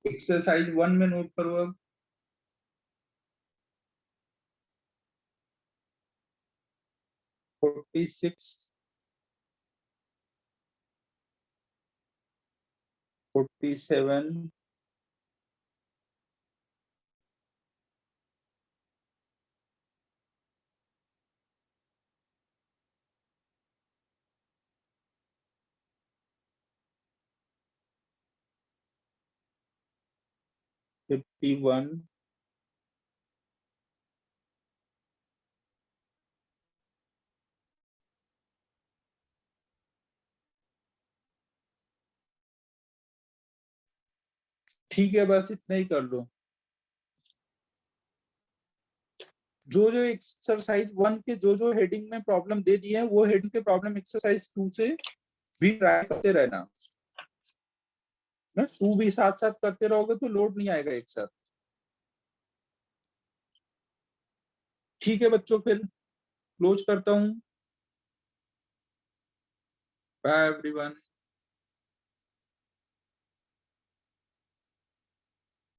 एक्सरसाइज 1 में नोट करो अब। 46 47 51 ठीक है, बस इतना ही कर लो। जो जो एक्सरसाइज 1 के जो जो हेडिंग में प्रॉब्लम दे दी है वो हेडिंग के प्रॉब्लम एक्सरसाइज 2 से भी ट्राई करते रहना ना, 2 भी साथ साथ करते रहोगे तो लोड नहीं आएगा एक साथ। ठीक है बच्चों, फिर क्लोज करता हूँ। Bye everyone.